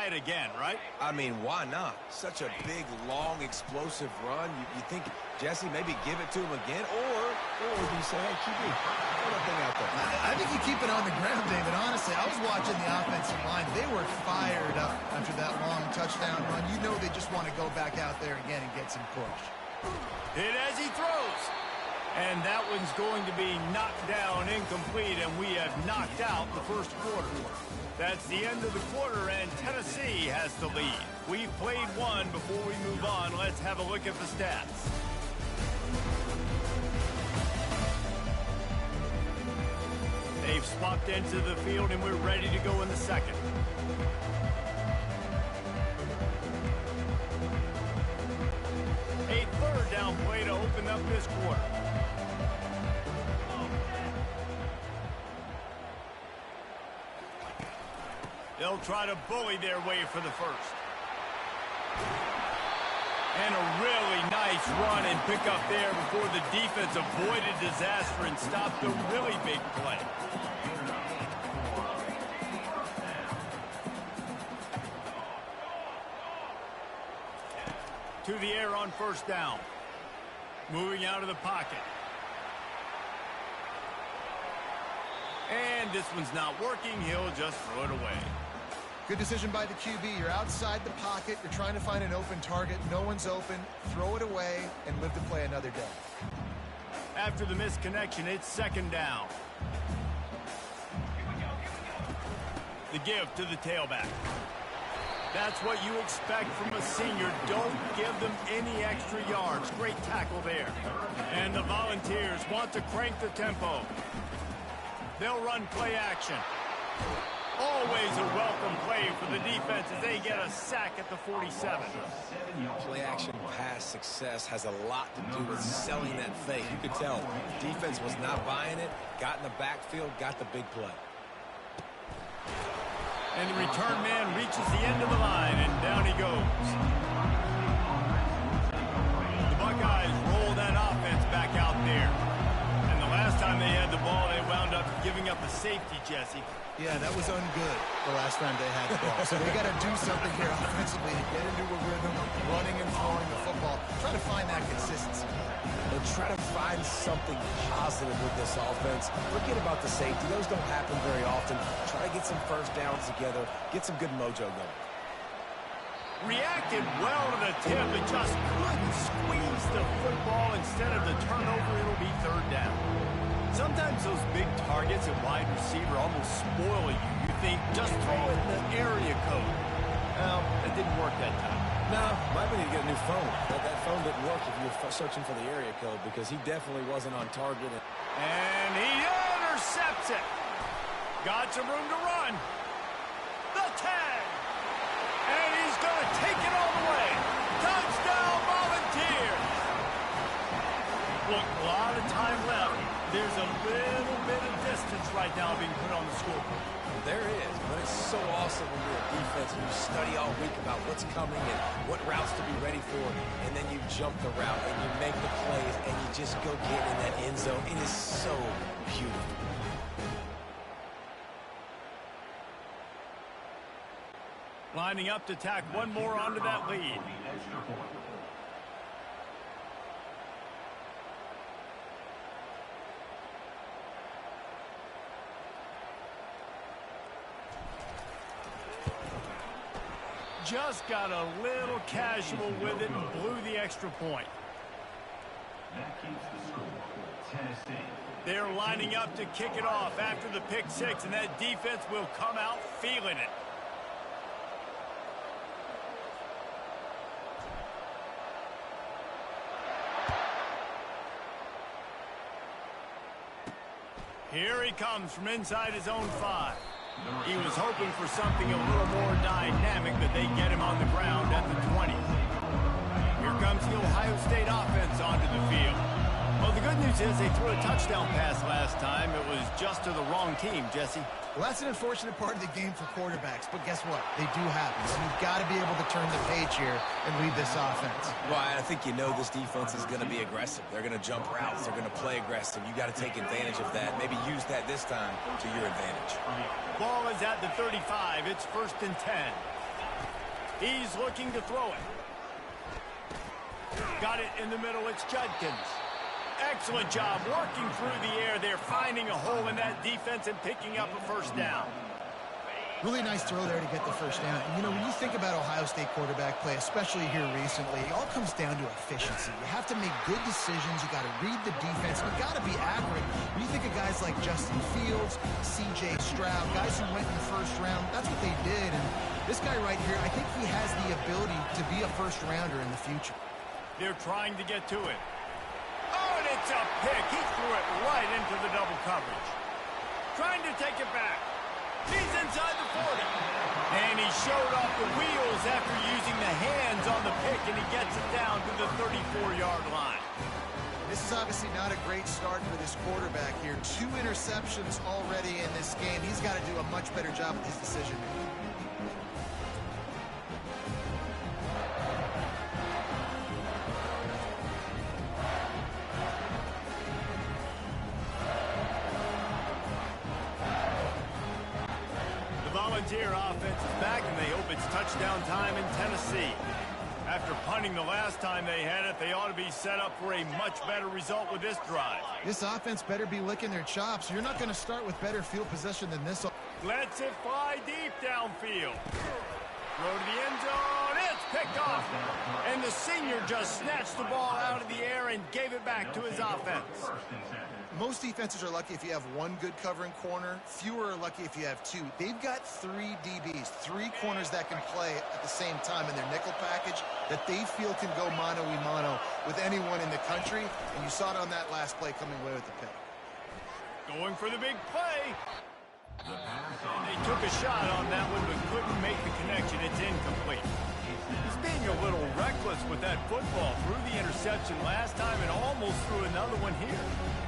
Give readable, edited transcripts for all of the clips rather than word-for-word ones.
try it again, right? I mean, why not? Such a big, long, explosive run. You think, Jesse, maybe give it to him again? Or do you say, hey, QB, throw that thing out there? I think you keep it on the ground, David. Honestly, I was watching the offensive line. They were fired up after that long touchdown run. You know they just want to go back out there again and get some push. Hit as he throws. And that one's going to be knocked down incomplete, and we have knocked out the first quarter. That's the end of the quarter, and Tennessee has the lead. We've played one. Before we move on, let's have a look at the stats. They've swapped into the field, and we're ready to go in the second. A third down play to open up this quarter. They'll try to bully their way for the first. And a really nice run and pick up there before the defense avoided disaster and stopped a really big play. To the air on first down. Moving out of the pocket. And this one's not working. He'll just throw it away. Good decision by the QB. You're outside the pocket. You're trying to find an open target. No one's open. Throw it away and live to play another day. After the missed connection, it's second down. The give to the tailback. That's what you expect from a senior. Don't give them any extra yards. Great tackle there. And the Volunteers want to crank the tempo. They'll run play action. Always a welcome play for the defense as they get a sack at the 47. Play action pass success has a lot to do with selling that fake. You could tell defense was not buying it, got in the backfield, got the big play. And the return man reaches the end of the line, and down he goes. The Buckeyes roll that offense back out there. And the last time they had the ball, they wound up giving up a safety, Jesse. Yeah, that was ungood the last time they had the ball. So they got to do something here offensively to get into a rhythm, running and throwing the football. Try to find that consistency. And try to find something positive with this offense. Forget about the safety. Those don't happen very often. Try to get some first downs together. Get some good mojo going. Reacted well to the tip, but just couldn't squeeze the football. Instead of the turnover, it'll be third down. Sometimes those big targets at wide receiver almost spoil you. You think, just throw it in the area code. Well, it didn't work that time. No, might be need to get a new phone. That phone didn't work if you were searching for the area code because he definitely wasn't on target. And he intercepts it. Got some room to run. The tag. And he's going to take it all the way. Touchdown, Volunteers. Look, a lot of time left. There's a little bit of distance right now being put on the scoreboard. There is, but it's so awesome when you're a defense and you study all week about what's coming and what routes to be ready for, and then you jump the route and you make the plays and you just go get in that end zone. It is so beautiful. Lining up to tack one more onto that lead. Just got a little casual with it and blew the extra point. That keeps the score for Tennessee. They're lining up to kick it off after the pick six, and that defense will come out feeling it. Here he comes from inside his own 5. He was hoping for something a little more dynamic, but they get him on the ground at the 20. Here comes the Ohio State offense onto the field. Well, the good news is they threw a touchdown pass last time. It was just to the wrong team, Jesse. Well, that's an unfortunate part of the game for quarterbacks, but guess what? They do happen. So you've got to be able to turn the page here and lead this offense. Well, I think you know this defense is going to be aggressive. They're going to jump routes. They're going to play aggressive. You got to take advantage of that. Maybe use that this time to your advantage. Ball is at the 35. It's 1st and 10. He's looking to throw it. Got it in the middle. It's Judkins. Excellent job working through the air there, finding a hole in that defense and picking up a first down. Really nice throw there to get the first down. And, you know, when you think about Ohio State quarterback play, especially here recently, it all comes down to efficiency. You have to make good decisions. You got to read the defense. You got to be accurate. When you think of guys like Justin Fields, C.J. Stroud, guys who went in the first round, that's what they did. And this guy right here, I think he has the ability to be a first-rounder in the future. They're trying to get to it. Oh, and it's a pick. He threw it right into the double coverage. Trying to take it back. He's inside the 40. And he showed off the wheels after using the hands on the pick, and he gets it down to the 34-yard line. This is obviously not a great start for this quarterback here. 2 interceptions already in this game. He's got to do a much better job with his decision making. Volunteer offense is back, and they hope it's touchdown time in Tennessee. After punting the last time they had it, they ought to be set up for a much better result with this drive. This offense better be licking their chops. You're not going to start with better field possession than this. Lets it fly deep downfield. Throw to the end zone. It's picked off. And the senior just snatched the ball out of the air and gave it back to his offense. Most defenses are lucky if you have 1 good covering corner. Fewer are lucky if you have 2. They've got 3 DBs, 3 corners that can play at the same time in their nickel package that they feel can go mano-a-mano with anyone in the country. And you saw it on that last play coming away with the pick. Going for the big play. They took a shot on that one, but couldn't make the connection. It's incomplete. He's being a little reckless with that football. Threw the interception last time and almost threw another one here.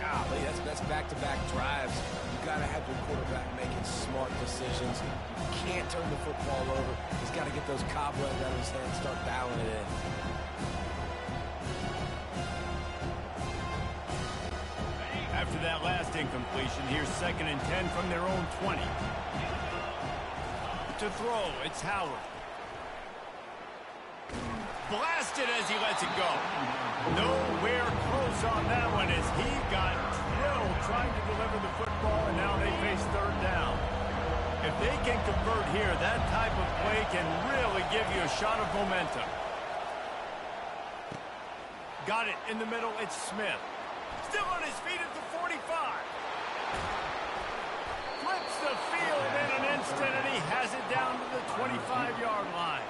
Golly, that's back-to-back drives. You got to have your quarterback making smart decisions. You can't turn the football over. He's got to get those cobwebs out of his hand and start dialing it in. After that last incompletion, here's 2nd and 10 from their own 20. To throw, it's Howard. Blasted as he lets it go. Nowhere close on that one as he got drilled trying to deliver the football, and now they face 3rd down. If they can convert here, that type of play can really give you a shot of momentum. Got it in the middle, it's Smith. Still on his feet at the 45. Flips the field in an instant, and he has it down to the 25-yard line.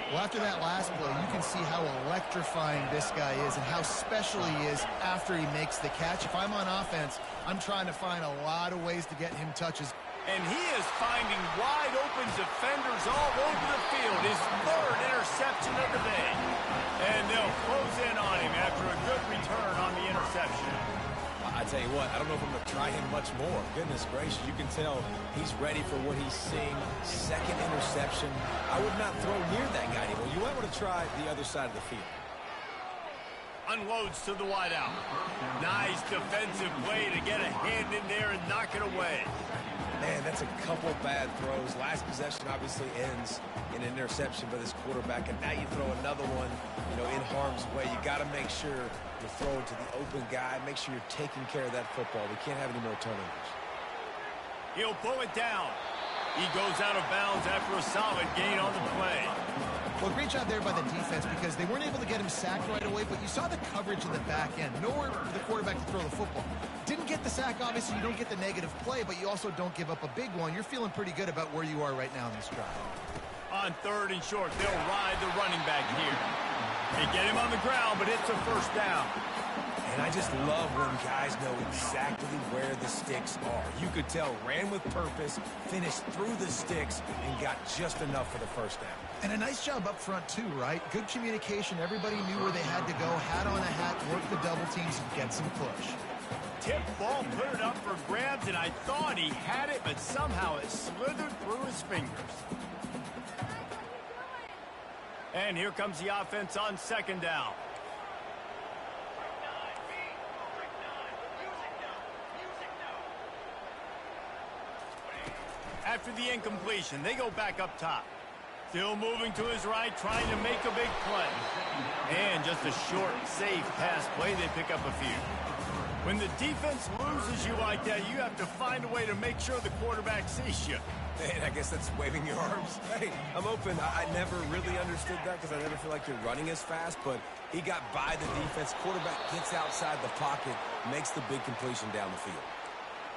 Well, after that last play, you can see how electrifying this guy is and how special he is after he makes the catch. If I'm on offense, I'm trying to find a lot of ways to get him touches. And he is finding wide open defenders all over the field. His 3rd interception of the day. And they'll close in on him after a good return on the interception. I tell you what, I don't know if I'm going to try him much more. Goodness gracious, you can tell he's ready for what he's seeing. 2nd interception. I would not throw near that guy anymore. You might want to try the other side of the field. Unloads to the wideout. Nice defensive play to get a hand in there and knock it away. Man, that's a couple bad throws. Last possession obviously ends in an interception by this quarterback, and now you throw another one, in harm's way. You got to make sure you're throwing to the open guy. Make sure you're taking care of that football. We can't have any more turnovers. He'll pull it down. He goes out of bounds after a solid gain on the play. Well, great job there by the defense because they weren't able to get him sacked right away, but you saw the coverage in the back end. Nowhere for the quarterback to throw the football. Didn't get the sack, obviously. You don't get the negative play, but you also don't give up a big one. You're feeling pretty good about where you are right now in this drive. On 3rd and short, they'll ride the running back here. They get him on the ground, but it's a first down. And I just love when guys know exactly where the sticks are. You could tell ran with purpose, finished through the sticks, and got just enough for the first down. And a nice job up front, too, right? Good communication. Everybody knew where they had to go. Hat on a hat, work the double teams, and get some push. Tip ball, put it up for grabs, and I thought he had it, but somehow it slithered through his fingers. And here comes the offense on 2nd down. After the incompletion, they go back up top. Still moving to his right, trying to make a big play. And just a short, safe pass play, they pick up a few. When the defense loses you like that, you have to find a way to make sure the quarterback sees you. Man, I guess that's waving your arms. Hey, I'm open. I never really understood that because I never feel like you're running as fast, but he got by the defense. Quarterback gets outside the pocket, makes the big completion down the field.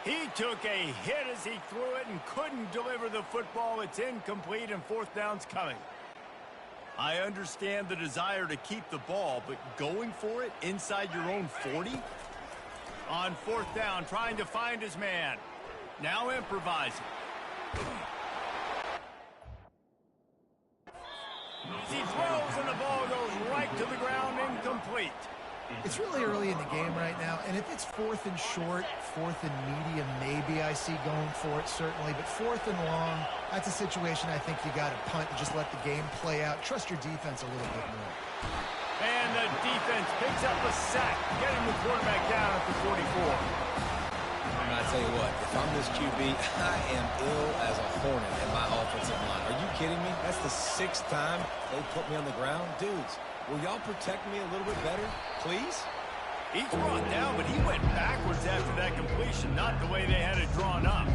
He took a hit as he threw it and couldn't deliver the football. It's incomplete and fourth down's coming. I understand the desire to keep the ball, but going for it inside your own 40? On fourth down, trying to find his man. Now improvising. As he throws and the ball goes right to the ground, incomplete. It's really early in the game right now, and if it's fourth and short, fourth and medium, maybe I see going for it, certainly. But fourth and long, that's a situation I think you got to punt and just let the game play out. Trust your defense a little bit more. And the defense picks up a sack, getting the quarterback down at the 44. And I tell you what, if I'm this QB, I am ill as a hornet in my offensive line. Are you kidding me? That's the 6th time they put me on the ground. Dudes, will y'all protect me a little bit better, please? He's brought down, but he went backwards after that completion, not the way they had it drawn up.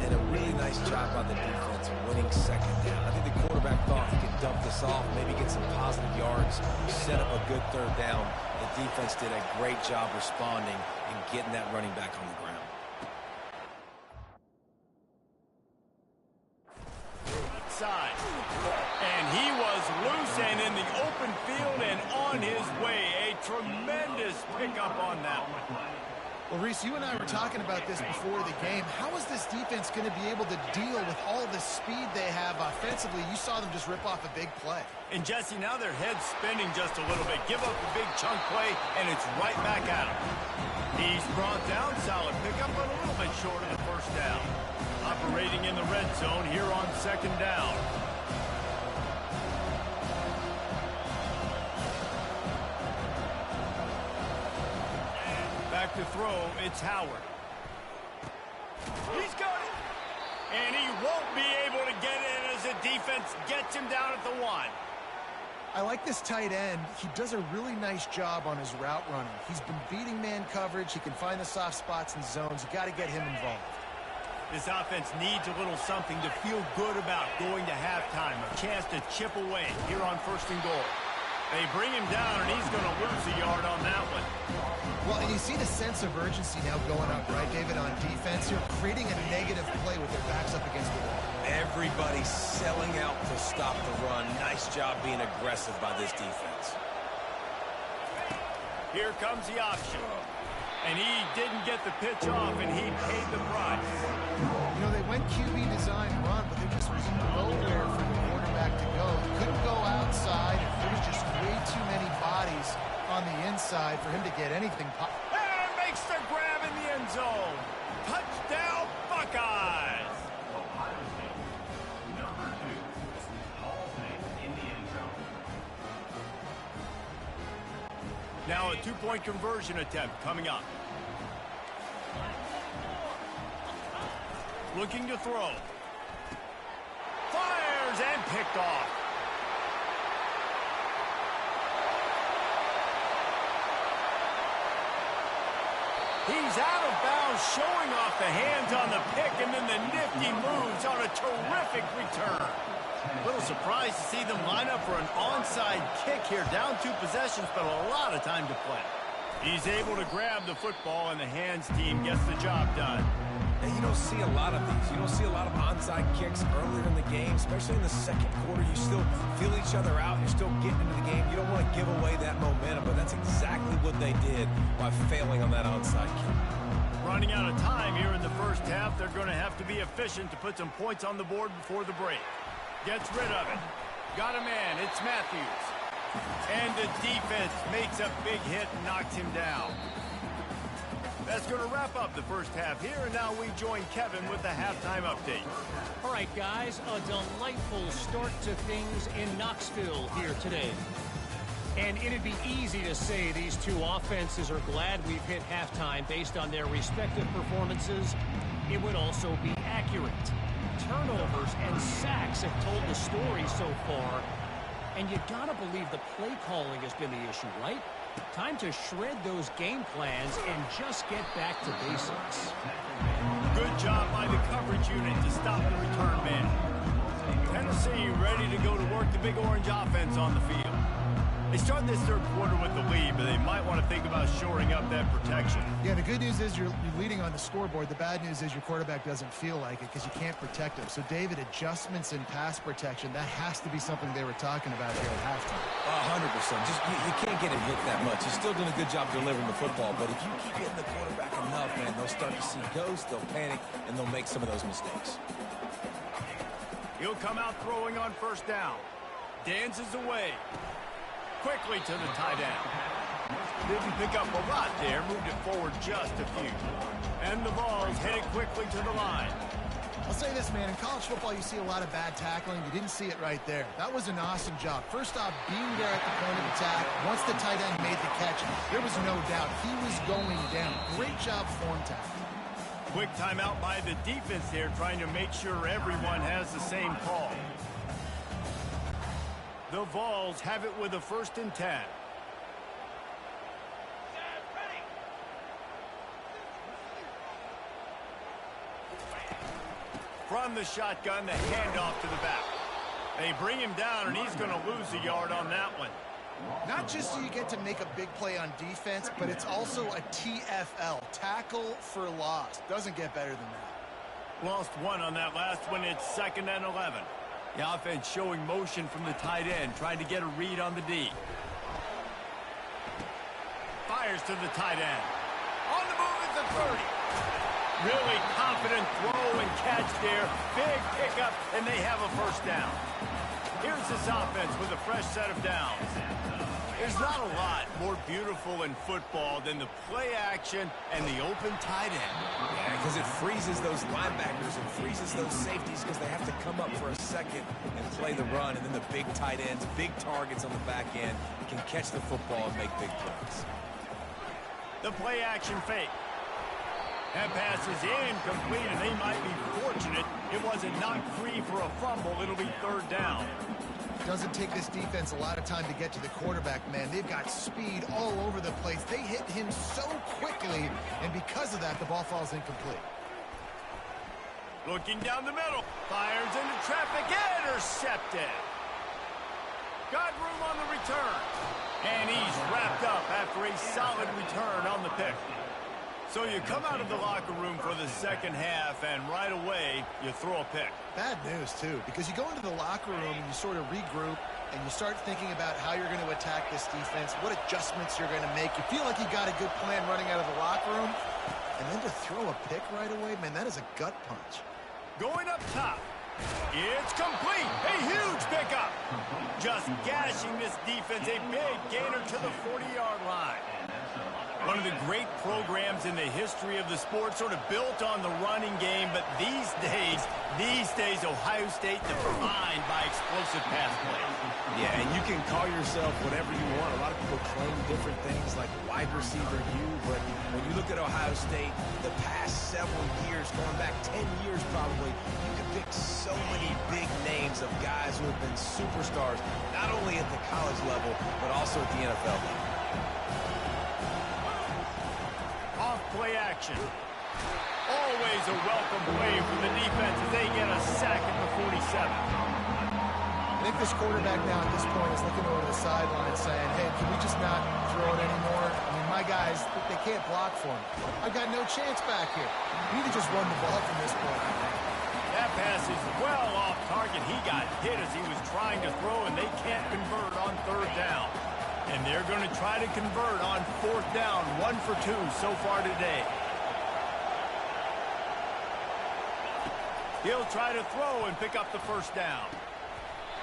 And a really nice job by the defense winning second down. I think the quarterback thought he could dump this off, maybe get some positive yards, set up a good third down. The defense did a great job responding and getting that running back on the ground. Side. And he was loose and in the open field and on his way. A tremendous pickup on that one. Well, Reese, you and I were talking about this before the game. How is this defense going to be able to deal with all the speed they have offensively? You saw them just rip off a big play. And, Jesse, now their head's spinning just a little bit. Give up a big chunk play, and it's right back at him. He's brought down, solid pickup, but a little bit short of the first down. Operating in the red zone here on second down. Back to throw, it's Howard. He's got it. And he won't be able to get in as the defense gets him down at the 1. I like this tight end. He does a really nice job on his route running. He's been beating man coverage. He can find the soft spots and zones. You got to get him involved. This offense needs a little something to feel good about going to halftime. A chance to chip away here on first and goal. They bring him down, and he's going to lose a yard on that one. Well, and you see the sense of urgency now going up, right, David, on defense. You're creating a negative play with their backs up against the wall. Everybody's selling out to stop the run. Nice job being aggressive by this defense. Here comes the option. And he didn't get the pitch off, and he paid the price. You know, they went QB design run, but there just was nowhere for the quarterback to go. He couldn't go outside. There was just way too many bodies on the inside for him to get anything. And makes the grab in the end zone. Touchdown, Buckeyes. Ohio State, number 2, Hall in the end zone. Now a two-point conversion attempt coming up. Looking to throw. Fires and picked off. He's out of bounds, showing off the hands on the pick, and then the nifty moves on a terrific return. A little surprised to see them line up for an onside kick here. Down 2 possessions, but a lot of time to play. He's able to grab the football, and the hands team gets the job done. And you don't see a lot of these. You don't see a lot of onside kicks earlier in the game, especially in the second quarter. You still feel each other out. You're still getting into the game. You don't want to give away that momentum, but that's exactly what they did by failing on that onside kick. Running out of time here in the first half. They're going to have to be efficient to put some points on the board before the break. Gets rid of it. Got a man. It's Matthews. And the defense makes a big hit and knocks him down. That's going to wrap up the first half here, and now we join Kevin with the halftime update. All right, guys, a delightful start to things in Knoxville here today. And it'd be easy to say these two offenses are glad we've hit halftime based on their respective performances. It would also be accurate. turnovers and sacks have told the story so far. And you gotta believe the play calling has been the issue, right? Time to shred those game plans and just get back to basics. Good job by the coverage unit to stop the return man. Tennessee ready to go to work the Big Orange offense on the field. They start this third quarter with the lead, but they might want to think about shoring up that protection. Yeah, the good news is you're leading on the scoreboard. The bad news is your quarterback doesn't feel like it because you can't protect him. So, David, adjustments in pass protection, that has to be something they were talking about here at halftime. 100%. Just you can't get him hit that much. He's still doing a good job delivering the football, but if you keep hitting the quarterback enough, man, they'll start to see ghosts, they'll panic, and they'll make some of those mistakes. He'll come out throwing on first down. Dances away. Quickly to the tight end. Didn't pick up a lot there. Moved it forward just a few. And the ball's headed quickly to the line. I'll say this, man. In college football, you see a lot of bad tackling. You didn't see it right there. That was an awesome job. First off, being there at the point of attack. Once the tight end made the catch, there was no doubt he was going down. Great job form tackling. Quick timeout by the defense there, trying to make sure everyone has the same call. The Vols have it with a 1st and 10. From the shotgun, the handoff to the back. They bring him down, and he's going to lose a yard on that one. Not just do you get to make a big play on defense, but it's also a TFL, tackle for loss. Doesn't get better than that. Lost one on that last one. It's 2nd and 11. The offense showing motion from the tight end, trying to get a read on the D. Fires to the tight end. On the move at the 30. Really confident throw and catch there. Big pickup, and they have a first down. Here's this offense with a fresh set of downs. There's not a lot more beautiful in football than the play action and the open tight end. Yeah, because it freezes those linebackers and freezes those safeties because they have to come up for a second and play the run. And then the big tight ends, big targets on the back end can catch the football and make big plays. The play action fake. That pass is incomplete, and they might be fortunate it wasn't knocked free for a fumble. It'll be 3rd down. Doesn't take this defense a lot of time to get to the quarterback, man. They've got speed all over the place. They hit him so quickly, and because of that, the ball falls incomplete. Looking down the middle. Fires into traffic. Intercepted. Got room on the return. And he's wrapped up after a solid return on the pick. So you come out of the locker room for the second half, and right away, you throw a pick. Bad news, too, because you go into the locker room and you sort of regroup, and you start thinking about how you're going to attack this defense, what adjustments you're going to make. You feel like you got a good plan running out of the locker room, and then to throw a pick right away, man, that is a gut punch. Going up top. It's complete. A huge pickup. Just gashing this defense. A big gainer to the 40-yard line. One of the great programs in the history of the sport, sort of built on the running game, but these days, Ohio State defined by explosive pass play. Yeah, and you can call yourself whatever you want. A lot of people claim different things like wide receiver U, but when you look at Ohio State, the past several years, going back 10 years probably, you can pick so many big names of guys who have been superstars, not only at the college level, but also at the NFL level. Off-play action. Always a welcome play for the defense as they get a sack at the 47. I think this quarterback now at this point is looking over the sideline saying, hey, can we just not throw it anymore? I mean, my guys, they can't block for me. I've got no chance back here. We need to just run the ball from this point. That pass is well off target. He got hit as he was trying to throw, and they can't convert on 3rd down. And they're going to try to convert on 4th down. 1 for 2 so far today. He'll try to throw and pick up the first down.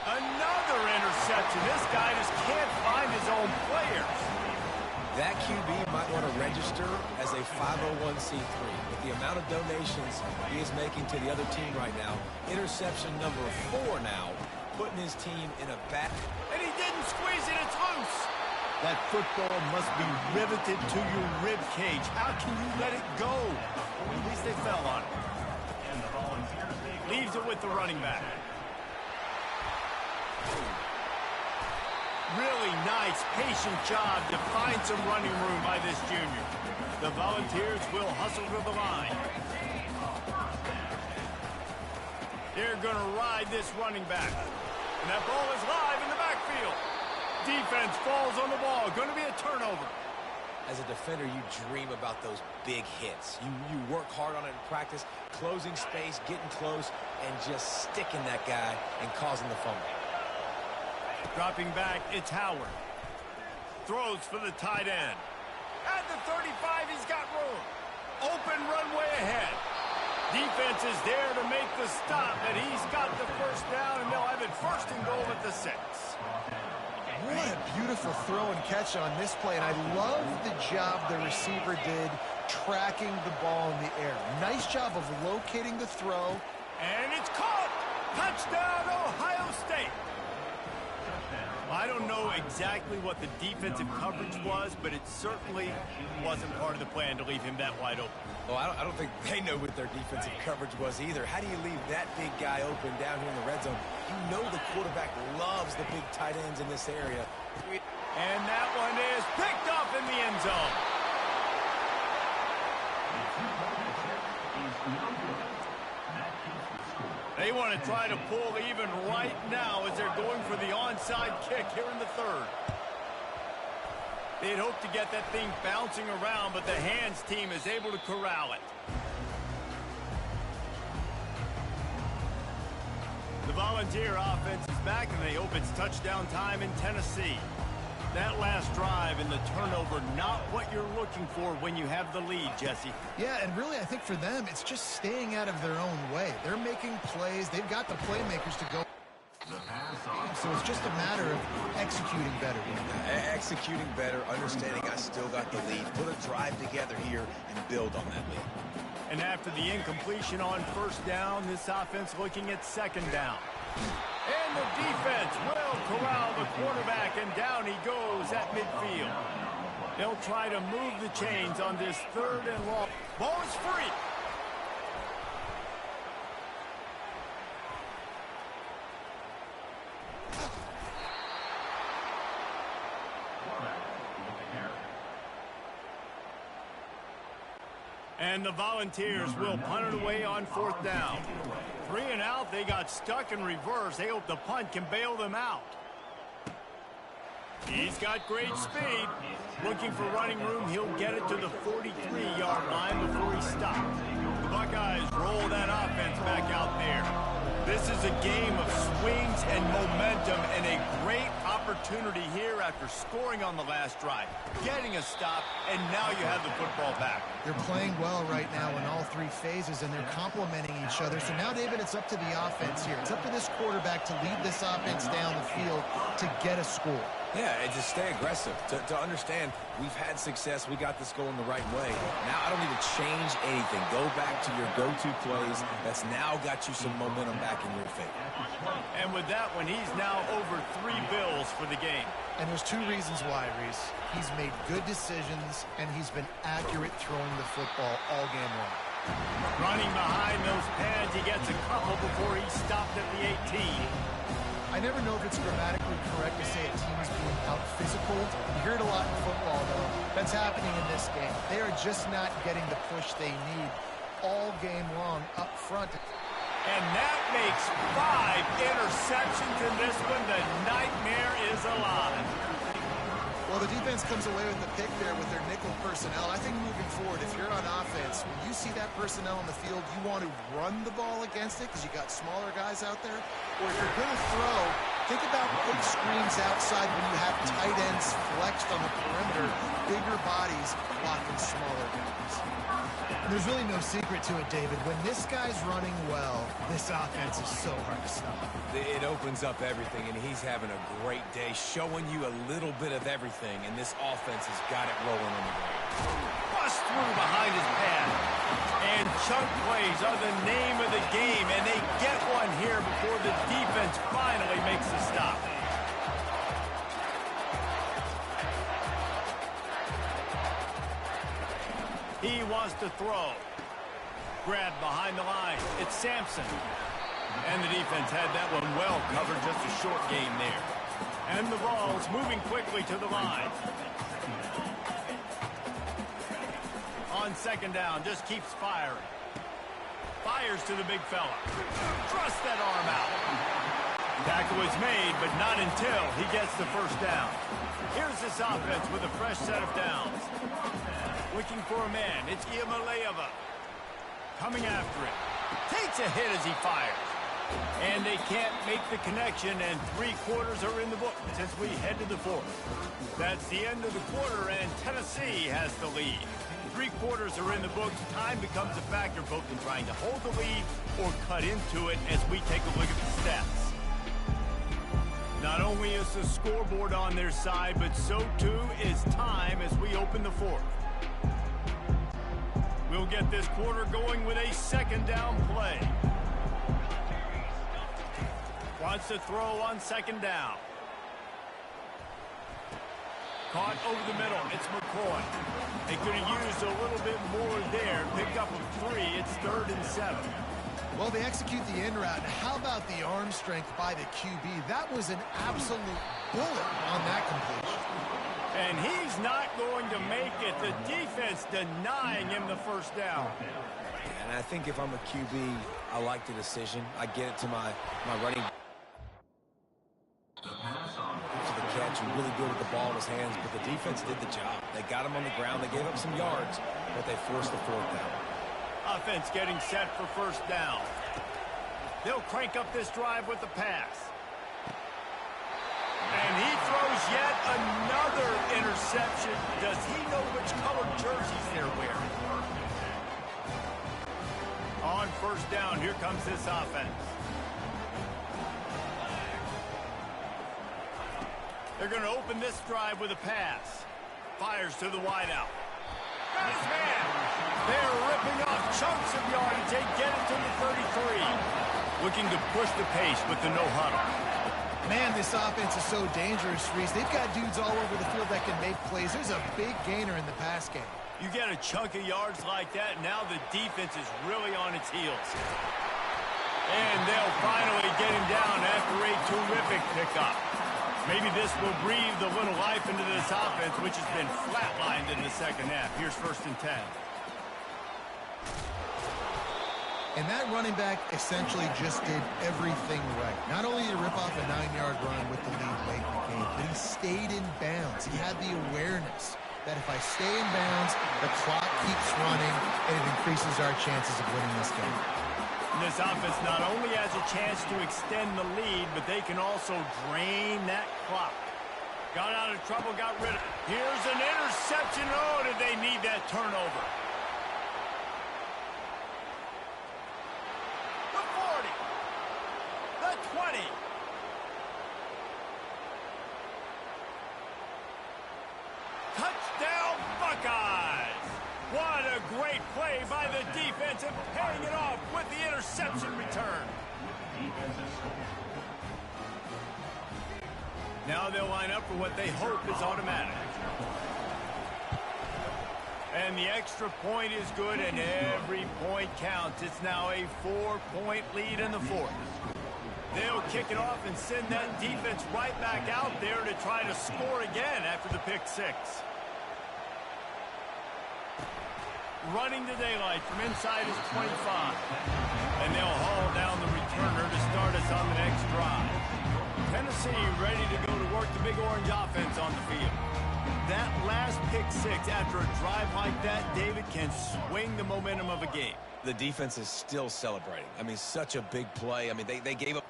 Another interception. This guy just can't find his own players. That QB might want to register as a 501c3. With the amount of donations he is making to the other team right now, interception number 4 now, putting his team in a bad... And he didn't squeeze it. It's loose. That football must be riveted to your rib cage. How can you let it go? At least they fell on it. And the Volunteers make Leaves it with the running back. Really nice, patient job to find some running room by this junior. The Volunteers will hustle to the line. They're going to ride this running back. And that ball is live in the backfield. Defense falls on the ball. Going to be a turnover. As a defender, you dream about those big hits. You work hard on it in practice, closing space, getting close, and just sticking that guy and causing the fumble. Dropping back, it's Howard. Throws for the tight end. At the 35, he's got room. Open runway ahead. Defense is there to make the stop, and he's got the first down, and they'll have it first and goal at the 6. What a beautiful throw and catch on this play, and I love the job the receiver did tracking the ball in the air. Nice job of locating the throw. And it's caught! Touchdown, Ohio State! I don't know exactly what the defensive coverage was, but it certainly wasn't part of the plan to leave him that wide open. Well, I don't think they know what their defensive coverage was either. How do you leave that big guy open down here in the red zone? You know the quarterback loves the big tight ends in this area. And that one is picked up in the end zone. They want to try to pull even right now as they're going for the onside kick here in the 3rd. They'd hope to get that thing bouncing around, but the hands team is able to corral it. The Volunteer offense is back, and they hope it's touchdown time in Tennessee. That last drive and the turnover, not what you're looking for when you have the lead, Jesse. Yeah, and really, I think for them, it's just staying out of their own way. They're making plays. They've got the playmakers to go. So it's just a matter of executing better. Executing better, understanding I still got the lead. Put a drive together here and build on that lead. And after the incompletion on first down, this offense looking at second down. And the defense will corral the quarterback, and down he goes at midfield. They'll try to move the chains on this 3rd and long. Ball is free. And the Volunteers will punt it away on 4th down. 3 and out, they got stuck in reverse. They hope the punt can bail them out. He's got great speed. Looking for running room, he'll get it to the 43-yard line before he stops. The Buckeyes roll that offense back out there. This is a game of swings and momentum, and a great opportunity here after scoring on the last drive, getting a stop, and now you have the football back. They're playing well right now in all 3 phases, and they're complementing each other. So now, David, it's up to the offense here. It's up to this quarterback to lead this offense down the field to get a score. Yeah, and to stay aggressive, to understand we've had success, we got this going the right way. Now I don't need to change anything. Go back to your go-to plays. That's now got you some momentum back in your favor. And with that one, he's now over 3 bills for the game. And there's 2 reasons why, Reese. He's made good decisions, and he's been accurate throwing the football all game long. Running behind those pads, he gets a couple before he stopped at the 18. I never know if it's grammatically correct to say a team is being out-physical. You hear it a lot in football, though. That's happening in this game. They are just not getting the push they need all game long up front. And that makes 5 interceptions in this one. The nightmare is alive. Well, the defense comes away with the pick there with their nickel personnel. I think moving forward, if you're on offense, when you see that personnel on the field, you want to run the ball against it because you got smaller guys out there. Or if you're going to throw, think about big screens outside when you have tight ends flexed on the perimeter, bigger bodies blocking smaller guys. And there's really no secret to it, David. When this guy's running well, this offense is so hard to stop. It opens up everything, and he's having a great day, showing you a little bit of everything, and this offense has got it rolling on the ground. Bust through behind his pad. And chunk plays are the name of the game, and they get one here before the defense finally makes the stop. He wants to throw. Grab behind the line. It's Sampson. And the defense had that one well covered, just a short game there. And the ball's moving quickly to the line. On second down, just keeps firing. Fires to the big fella. Thrust that arm out. Tackle was made, but not until he gets the first down. Here's this offense with a fresh set of downs. Looking for a man. It's Iamaleava. Coming after it. Takes a hit as he fires. And they can't make the connection, and 3 quarters are in the book as we head to the 4th. That's the end of the quarter, and Tennessee has the lead. 3 quarters are in the books. Time becomes a factor both in trying to hold the lead or cut into it as we take a look at the stats. Not only is the scoreboard on their side, but so too is time as we open the 4th. We'll get this quarter going with a second down play. Wants to throw on second down. Caught over the middle. It's McCoy. They could have used a little bit more there. Picked up a 3. It's 3rd and 7. Well, they execute the in route. How about the arm strength by the QB? That was an absolute bullet on that completion. And he's not going to make it. The defense denying him the first down. And I think if I'm a QB, I like the decision. I get it to my running to the catch, and really good with the ball in his hands, but the defense did the job. They got him on the ground. They gave up some yards, but they forced the 4th down. Offense getting set for first down. They'll crank up this drive with the pass. And he throws yet another interception. Does he know which colored jerseys they're wearing? On first down, here comes this offense. They're going to open this drive with a pass. Fires to the wideout. Got his man. They're ripping off chunks of yardage. They get it to the 33. Looking to push the pace with the no huddle. Man, this offense is so dangerous, Reese. They've got dudes all over the field that can make plays. There's a big gainer in the pass game. You get a chunk of yards like that, now the defense is really on its heels. And they'll finally get him down after a terrific pickup. Maybe this will breathe a little life into this offense, which has been flatlined in the second half. Here's 1st and 10. And that running back essentially just did everything right. Not only did he rip off a 9-yard run with the lead late in the game, but he stayed in bounds. He had the awareness that if I stay in bounds, the clock keeps running, and it increases our chances of winning this game. This offense not only has a chance to extend the lead, but they can also drain that clock. Got out of trouble, got rid of it. Here's an interception. Oh, did they need that turnover? The 40. The 20. Touchdown, Buckeyes. What a great play by the defense and paying it off with the interception return. Now they'll line up for what they hope is automatic. And the extra point is good, and every point counts. It's now a 4-point lead in the 4th. They'll kick it off and send that defense right back out there to try to score again after the pick 6. Running to daylight from inside his 25. And they'll haul down the returner to start us on the next drive. Tennessee ready to go to work the Big Orange offense on the field. That last pick 6 after a drive like that, David, can swing the momentum of a game. The defense is still celebrating. I mean, such a big play. I mean, they gave up.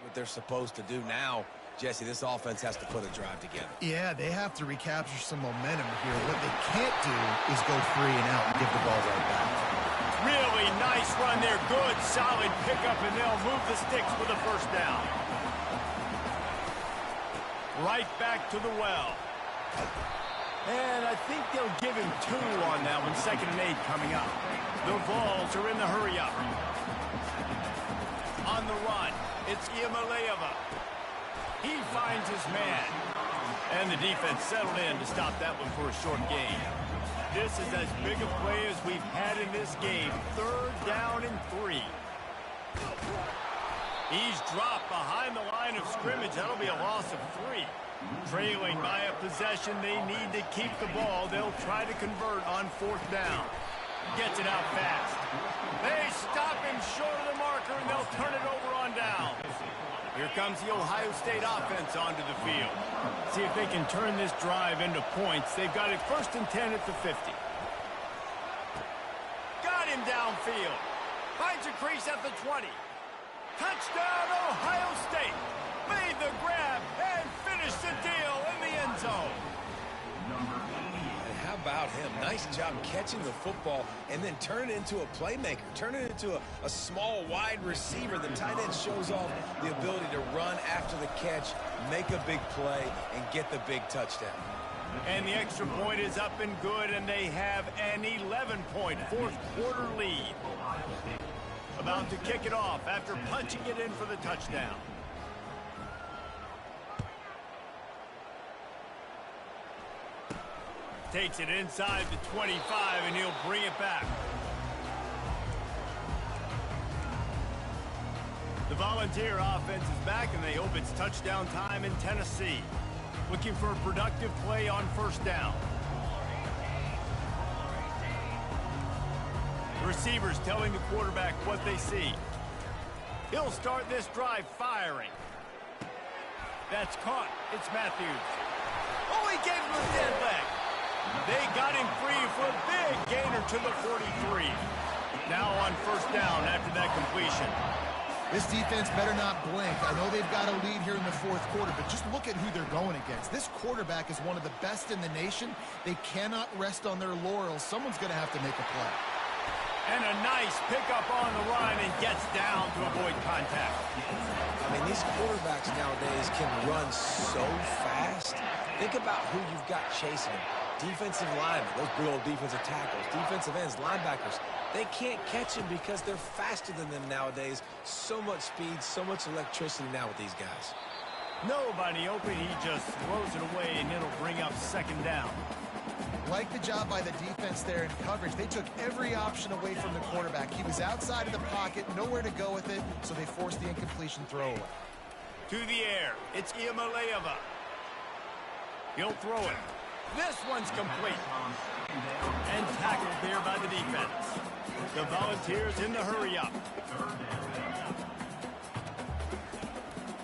What they're supposed to do now. Jesse, this offense has to put a drive together. Yeah, they have to recapture some momentum here. What they can't do is go 3 and out and give the ball right back. Really nice run there. Good, solid pickup, and they'll move the sticks with a first down. Right back to the well. And I think they'll give him 2 on that one. 2nd and 8 coming up. The Vols are in the hurry-up. On the run, it's Iamaleava. He finds his man. And the defense settled in to stop that one for a short gain. This is as big a play as we've had in this game. 3rd down and 3. He's dropped behind the line of scrimmage. That'll be a loss of 3. Trailing by a possession, they need to keep the ball. They'll try to convert on 4th down. Gets it out fast. They stop him short of the marker, and they'll turn it over on down. Here comes the Ohio State offense onto the field. See if they can turn this drive into points. They've got it 1st and 10 at the 50. Got him downfield. Finds a crease at the 20. Touchdown, Ohio State. Made the grab and finished the deal in the end zone. And how about him? Nice job catching the football and then turn it into a playmaker. Turn it into a small, wide receiver. The tight end shows off the ability to run after the catch, make a big play, and get the big touchdown. And the extra point is up and good, and they have an 11-point 4th quarter lead. About to kick it off after punching it in for the touchdown. Takes it inside the 25, and he'll bring it back. The Volunteer offense is back, and they hope it's touchdown time in Tennessee. Looking for a productive play on 1st down. The receivers telling the quarterback what they see. He'll start this drive firing. That's caught. It's Matthews. Oh, he gave him a dead leg. They got him free for a big gainer to the 43. Now on 1st down after that completion. This defense better not blink. I know they've got a lead here in the 4th quarter, but just look at who they're going against. This quarterback is one of the best in the nation. They cannot rest on their laurels. Someone's going to have to make a play. And a nice pickup on the run and gets down to avoid contact. I mean, these quarterbacks nowadays can run so fast. Think about who you've got chasing them. Defensive linemen, those big old defensive tackles, defensive ends, linebackers. They can't catch him because they're faster than them nowadays. So much speed, so much electricity now with these guys. Nobody open. He just throws it away, and it'll bring up 2nd down. Like the job by the defense there in coverage. They took every option away from the quarterback. He was outside of the pocket, nowhere to go with it, so they forced the incompletion throwaway. To the air, it's Iamaleava. He'll throw it. This one's complete. And tackled there by the defense. The Volunteers in the hurry-up.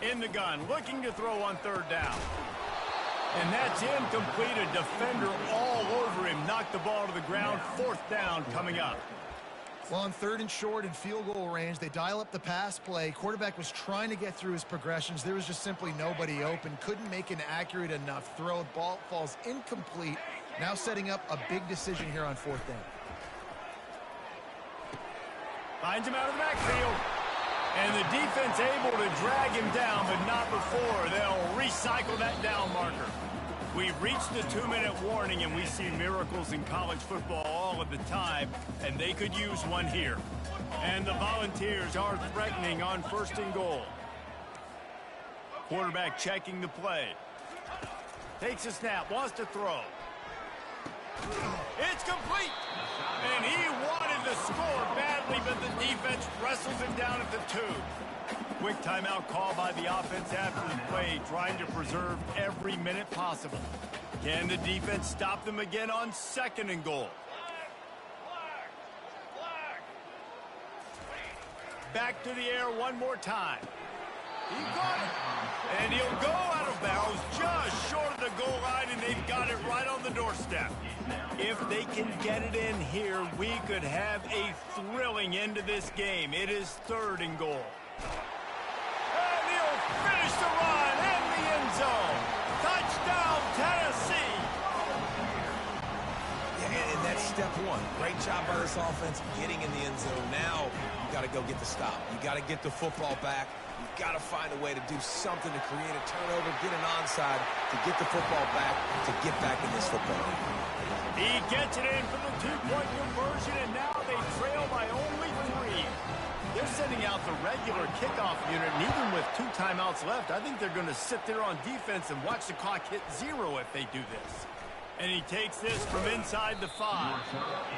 In the gun, looking to throw on 3rd down. And that's incomplete. A defender all over him. Knocked the ball to the ground. 4th down coming up. Well, on 3rd and short and field goal range, they dial up the pass play. Quarterback was trying to get through his progressions. There was just simply nobody open. Couldn't make an accurate enough throw. Ball falls incomplete. Now setting up a big decision here on 4th down. Finds him out of the backfield. And the defense able to drag him down, but not before. They'll recycle that down marker. We've reached the 2-minute warning, and we see miracles in college football all of the time, and they could use one here. And the Volunteers are threatening on 1st and goal. Quarterback checking the play. Takes a snap, wants to throw. It's complete! And he wanted to score badly, but the defense wrestles him down at the 2. Quick timeout call by the offense after the play, trying to preserve every minute possible. Can the defense stop them again on 2nd and goal? Back to the air one more time. He got it. And he'll go out of bounds just short of the goal line, and they've got it right on the doorstep. If they can get it in here, we could have a thrilling end to this game. It is 3rd and goal. And he'll finish the run in the end zone. Touchdown, Tennessee. Yeah, and that's step 1. Great job by this offense getting in the end zone. Now you got to go get the stop. You got to get the football back. You've got to find a way to do something to create a turnover, get an onside, to get the football back, to get back in this football game. He gets it in for the 2-point conversion, and now they trail by only 3. They're sending out the regular kickoff unit, and even with 2 timeouts left, I think they're going to sit there on defense and watch the clock hit 0 if they do this. And he takes this from inside the 5.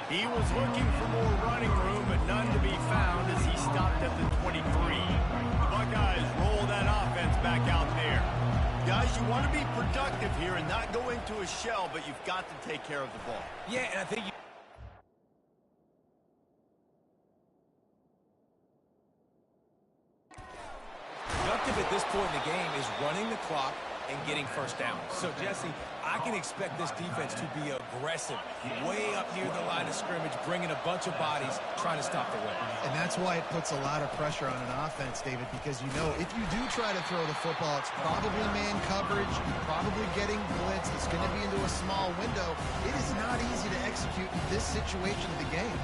He was looking for more running room, but none to be found as he stopped at the 23. The Buckeyes roll that offense back out there. Guys, you want to be productive here and not go into a shell, but you've got to take care of the ball. Yeah, and I think productive at this point in the game is running the clock and getting first down. So, Jesse, I can expect this defense to be aggressive, way up near the line of scrimmage, bringing a bunch of bodies, trying to stop the run. And that's why it puts a lot of pressure on an offense, David, because you know if you do try to throw the football, it's probably man coverage, you're probably getting blitzed, it's going to be into a small window. It is not easy to execute in this situation of the game.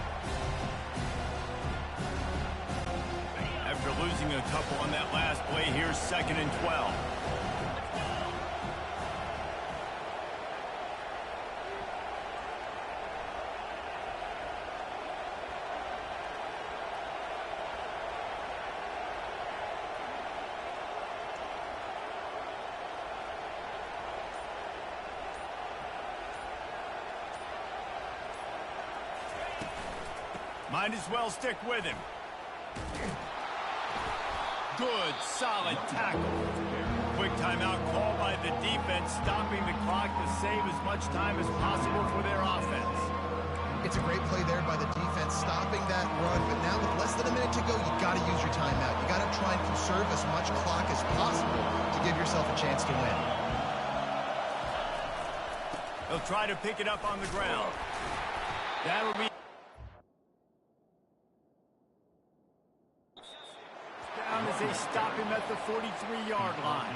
After losing a couple on that last play, here's 2nd and 12. Might as well stick with him. Good, solid tackle. Quick timeout call by the defense, stopping the clock to save as much time as possible for their offense. It's a great play there by the defense, stopping that run, but now with less than a minute to go, you got to use your timeout. You got to try and conserve as much clock as possible to give yourself a chance to win. They'll try to pick it up on the ground. That'll be down as they stop him at the 43-yard line.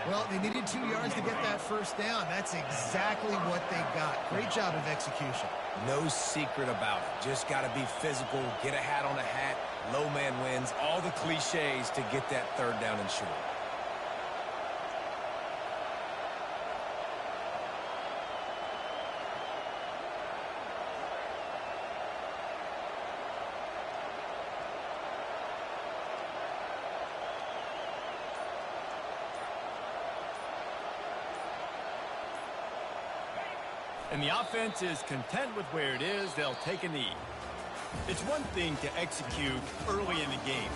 Well, they needed 2 yards to get that first down. That's exactly what they got. Great job of execution. No secret about it. Just got to be physical, get a hat on a hat, low man wins, all the cliches to get that 3rd down and short. And the offense is content with where it is. They'll take a knee. It's one thing to execute early in the game.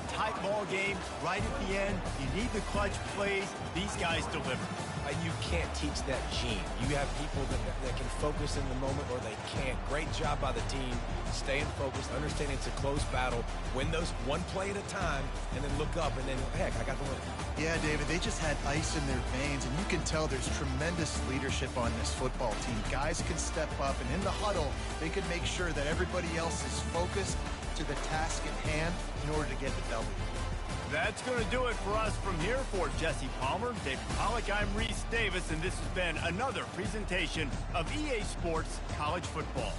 Tight ball game, right at the end. You need the clutch plays. These guys deliver. You can't teach that gene. You have people that can focus in the moment or they can't. Great job by the team, staying focused, understanding it's a close battle, win those one play at a time, and then look up and then, heck, I got the win. Yeah, David, they just had ice in their veins, and you can tell there's tremendous leadership on this football team. Guys can step up, and in the huddle, they can make sure that everybody else is focused to the task at hand in order to get the W. That's going to do it for us from here. For Jesse Palmer, David Pollack, I'm Reese Davis, and this has been another presentation of EA Sports College Football.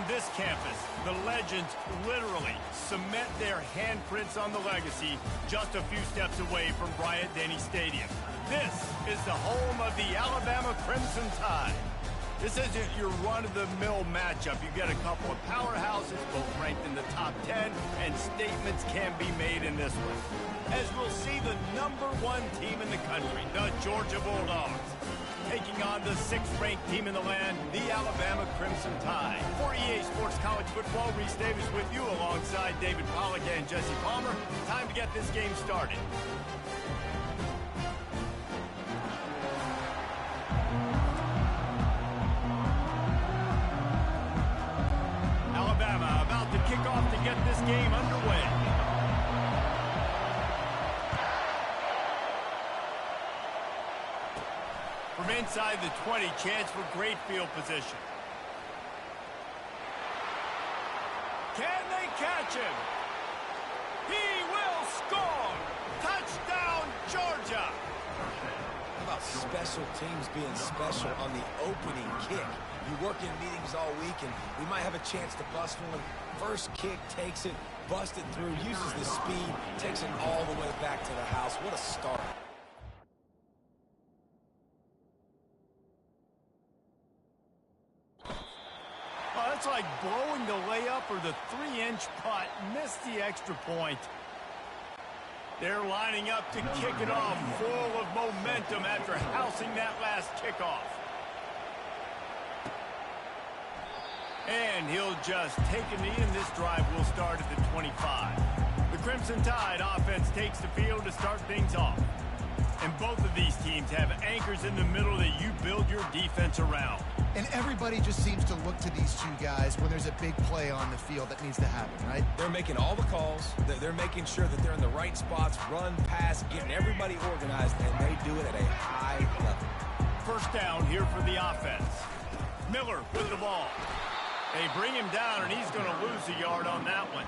On this campus, the legends literally cement their handprints on the legacy just a few steps away from Bryant-Denny Stadium. This is the home of the Alabama Crimson Tide. This isn't your run-of-the-mill matchup. You get a couple of powerhouses, both ranked in the top 10, and statements can be made in this one. As we'll see the #1 team in the country, the Georgia Bulldogs, taking on the 6th-ranked team in the land, the Alabama Crimson Tide. For EA Sports College Football, Reese Davis with you alongside David Pollack and Jesse Palmer. Time to get this game started. Alabama about to kick off to get this game underway. From inside the 20, chance for great field position. Can they catch him? He will score! Touchdown, Georgia! How about special teams being special on the opening kick? You work in meetings all week, and we might have a chance to bust one. First kick, takes it, busted through, uses the speed, takes it all the way back to the house. What a start. It's like blowing the layup or the 3-inch putt. Missed the extra point. They're lining up to kick it off, full of momentum after housing that last kickoff. And he'll just take a knee, and this drive will start at the 25. The Crimson Tide offense takes the field to start things off. And both of these teams have anchors in the middle that you build your defense around. And everybody just seems to look to these two guys when there's a big play on the field that needs to happen, right? They're making all the calls. They're making sure that they're in the right spots, run, pass, getting everybody organized, and they do it at a high level. First down here for the offense. Miller with the ball. They bring him down, and he's going to lose a yard on that one.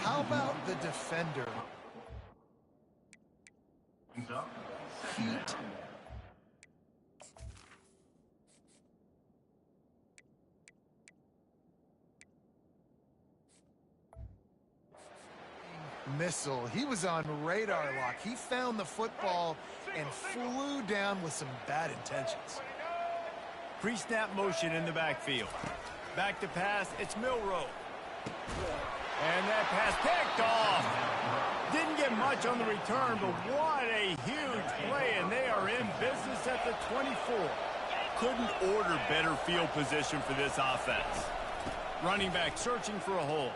How about the defender? Heat. Missile. He was on radar lock. He found the football and flew down with some bad intentions. Pre-snap motion in the backfield. Back to pass, it's Milroe. And that pass picked off. Didn't get much on the return, but what a huge play, and they are in business at the 24. Couldn't order better field position for this offense. Running back searching for a hole.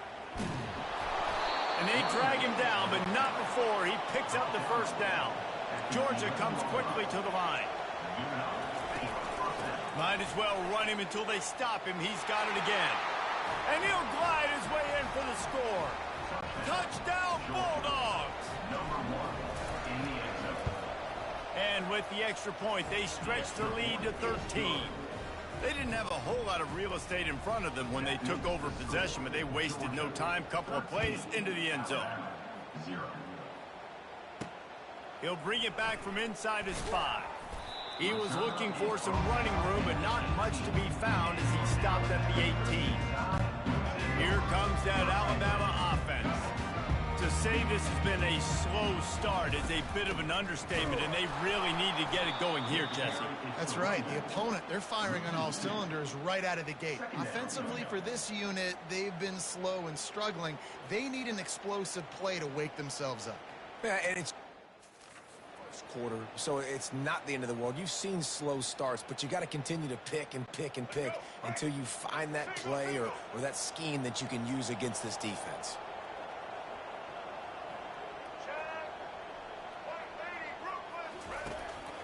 And they drag him down, but not before he picks up the first down. Georgia comes quickly to the line. Might as well run him until they stop him. He's got it again. And he'll glide his way in for the score. Touchdown, Bulldogs! And with the extra point, they stretch the lead to 13. They didn't have a whole lot of real estate in front of them when they took over possession, but they wasted no time. Couple of plays into the end zone. He'll bring it back from inside his 5. He was looking for some running room, but not much to be found as he stopped at the 18. Here comes that Alabama offense. To say this has been a slow start is a bit of an understatement, and they really need to get it going here, Jesse. That's right. The opponent, they're firing on all cylinders right out of the gate. Offensively, for this unit, they've been slow and struggling. They need an explosive play to wake themselves up. Yeah, and it's first quarter, so it's not the end of the world. You've seen slow starts, but you got to continue to pick and pick and pick until you find that play or that scheme that you can use against this defense.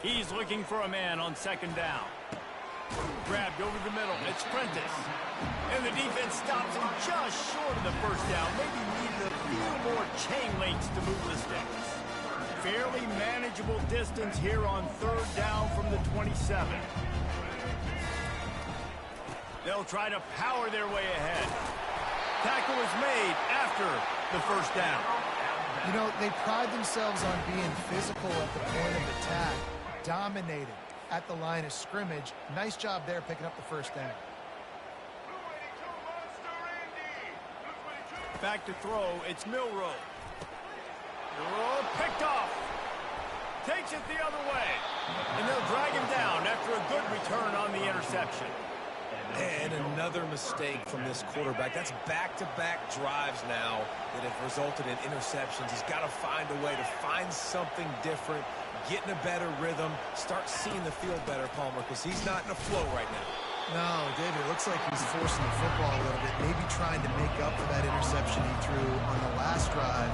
He's looking for a man on second down. Grabbed over the middle. It's Prentice. And the defense stops him just short of the first down. Maybe needed a few more chain links to move the sticks. Fairly manageable distance here on third down from the 27. They'll try to power their way ahead. Tackle is made after the first down. You know, they pride themselves on being physical at the point of attack. Dominated at the line of scrimmage. Nice job there picking up the first down. Back to throw. It's Milroe. Oh, picked off. Takes it the other way. And they'll drag him down after a good return on the interception. And another mistake from this quarterback. That's back-to-back drives now that have resulted in interceptions. He's got to find a way to find something different, get in a better rhythm, start seeing the field better, Palmer, because he's not in a flow right now. No, David, it looks like he's forcing the football a little bit, maybe trying to make up for that interception he threw on the last drive.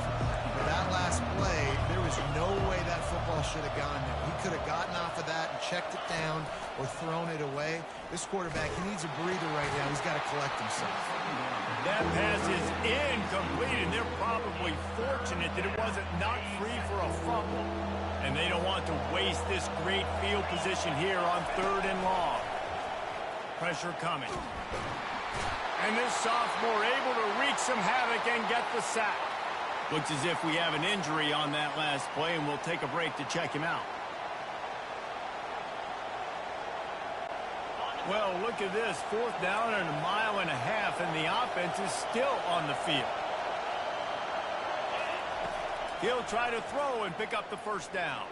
But that last play, there was no way that football should have gone there. He could have gotten off of that and checked it down or thrown it away. This quarterback, he needs a breather right now. He's got to collect himself. That pass is incomplete, and they're probably fortunate that it wasn't knocked free for a fumble. And they don't want to waste this great field position here on 3rd and long. Pressure coming. And this sophomore able to wreak some havoc and get the sack. Looks as if we have an injury on that last play, and we'll take a break to check him out. Well, look at this. 4th down and 1.5 miles, and the offense is still on the field. He'll try to throw and pick up the 1st down.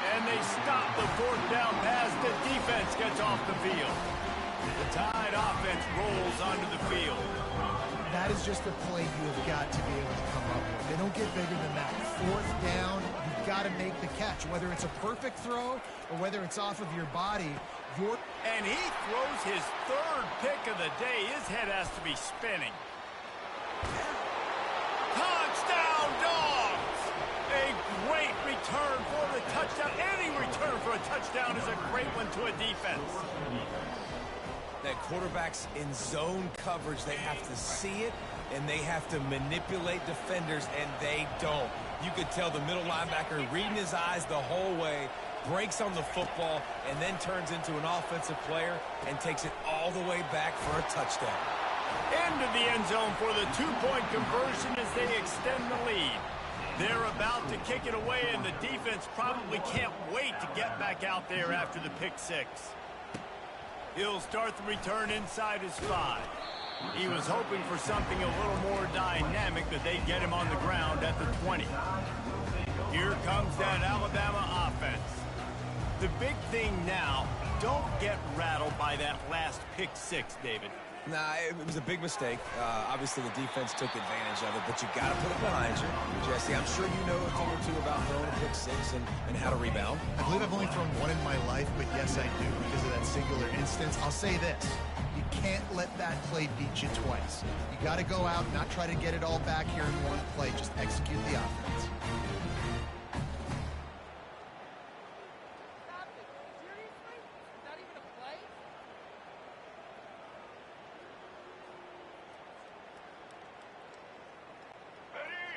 And they stop the 4th down pass. The defense gets off the field. The Tide offense rolls onto the field. That is just a play you have got to be able to come up with. They don't get bigger than that. 4th down, you've got to make the catch. Whether it's a perfect throw or whether it's off of your body, and he throws his 3rd pick of the day. His head has to be spinning. Touchdown, Dogs! A great return for the touchdown. Any return for a touchdown is a great one to a defense. That quarterback's in zone coverage. They have to see it, and they have to manipulate defenders, and they don't. You could tell the middle linebacker reading his eyes the whole way, breaks on the football, and then turns into an offensive player and takes it all the way back for a touchdown. Into the end zone for the 2-point conversion as they extend the lead. They're about to kick it away, and the defense probably can't wait to get back out there after the pick 6. He'll start the return inside his 5. He was hoping for something a little more dynamic, that they'd get him on the ground at the 20. Here comes that Alabama offense. The big thing now, don't get rattled by that last pick 6, David. Nah, it was a big mistake. Obviously, the defense took advantage of it, but you got to put it behind you. Jesse, I'm sure you know a thing or two about throwing a pick 6 and how to rebound. I believe I've only thrown one in my life, but yes, I do because of that singular instance. I'll say this. You can't let that play beat you twice. You got to go out, not try to get it all back here in one play. Just execute the offense.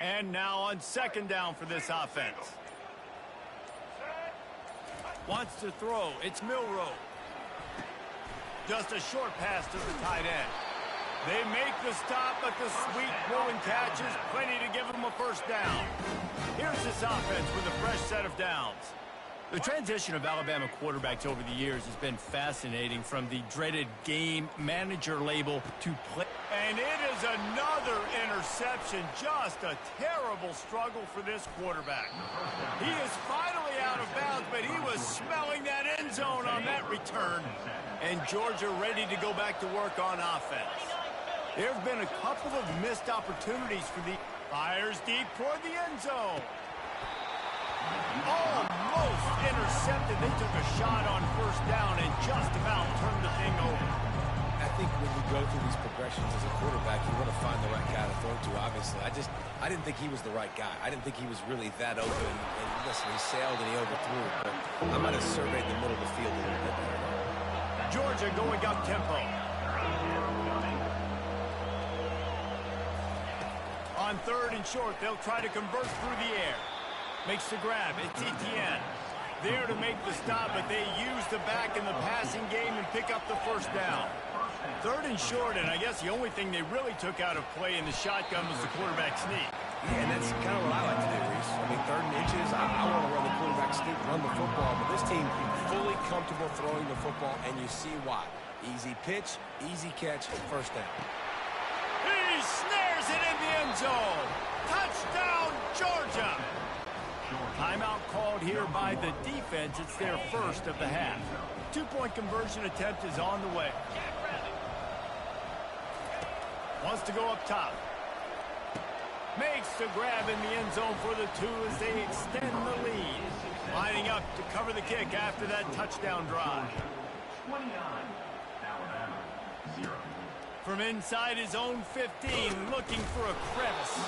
And now on 2nd down for this offense. Wants to throw. It's Milroe. Just a short pass to the tight end. They make the stop, but the sweet throw and catch is plenty to give them a 1st down. Here's this offense with a fresh set of downs. The transition of Alabama quarterbacks over the years has been fascinating, from the dreaded game manager label to play. And it is another interception. Just a terrible struggle for this quarterback. He is finally out of bounds, but he was smelling that end zone on that return. And Georgia ready to go back to work on offense. There have been a couple of missed opportunities for the fires deep toward the end zone. Almost intercepted. They took a shot on 1st down and just about turned the thing over. I think when you go through these progressions as a quarterback, you want to find the right guy to throw to, obviously. I didn't think he was the right guy. I didn't think he was really that open. And listen, he sailed and he overthrew it, but I might have surveyed the middle of the field a little bit better. Georgia going up tempo. On 3rd and short, they'll try to convert through the air. Makes the grab. It's Etienne. There to make the stop, but they use the back in the passing game and pick up the 1st down. 3rd and short, and I guess the only thing they really took out of play in the shotgun was the quarterback sneak. Yeah, and that's kind of what I like to do, Reese. I mean, 3rd and inches, I want to run the quarterback sneak, run the football, but this team fully comfortable throwing the football, and you see why. Easy pitch, easy catch, 1st down. He snares it in the end zone. Touchdown, Georgia. Timeout called here by the defense. It's their first of the half. Two-point conversion attempt is on the way. Wants to go up top. Makes the grab in the end zone for the two as they extend the lead. Lining up to cover the kick after that touchdown drive. 29, Alabama, 0. From inside his own 15, looking for a crevice.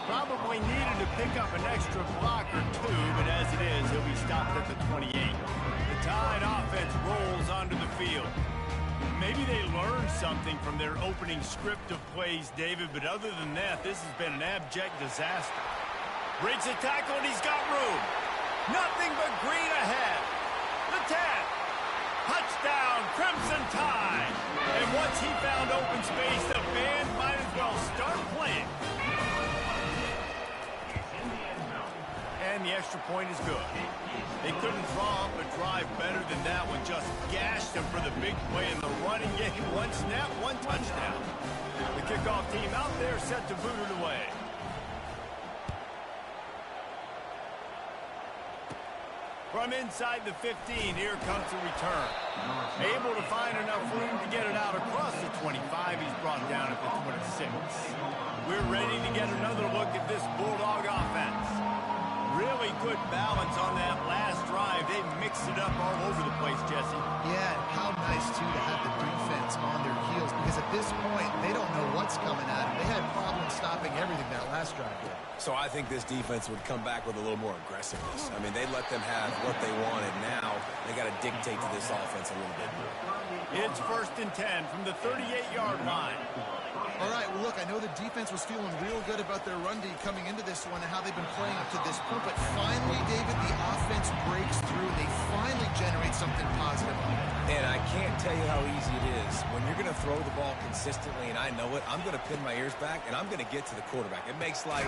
Probably needed to pick up an extra block or two, but as it is, he'll be stopped at the 28. The Tide offense rolls onto the field. Maybe they learned something from their opening script of plays, David, but other than that, this has been an abject disaster. Breaks a tackle, and he's got room. Nothing but green ahead. The 10. Touchdown, Crimson Tide. And once he found open space, the band might as well start playing. And the extra point is good. They couldn't draw up a drive better than that one. Just gashed them for the big play in the running game. One snap, one touchdown. The kickoff team out there set to boot it away. From inside the 15, here comes the return. Able to find enough room to get it out across the 25. He's brought down at the 26. We're ready to get another look at this Bulldog offense. Really good balance on that last drive. They mixed it up all over the place, Jesse. Yeah, and how nice, too, to have the defense on their heels, because at this point, they don't know what's coming at them. They had problems stopping everything that last drive did. So I think this defense would come back with a little more aggressiveness. I mean, they let them have what they wanted. Now they got to dictate to this offense a little bit more. It's 1st and 10 from the 38-yard line. All right, well, look, I know the defense was feeling real good about their run D coming into this one and how they've been playing up to this point, but finally, David, the offense breaks through. They finally generate something positive on it. And I can't tell you how easy it is. When you're going to throw the ball consistently, and I know it, I'm going to pin my ears back, and I'm going to get to the quarterback. It makes life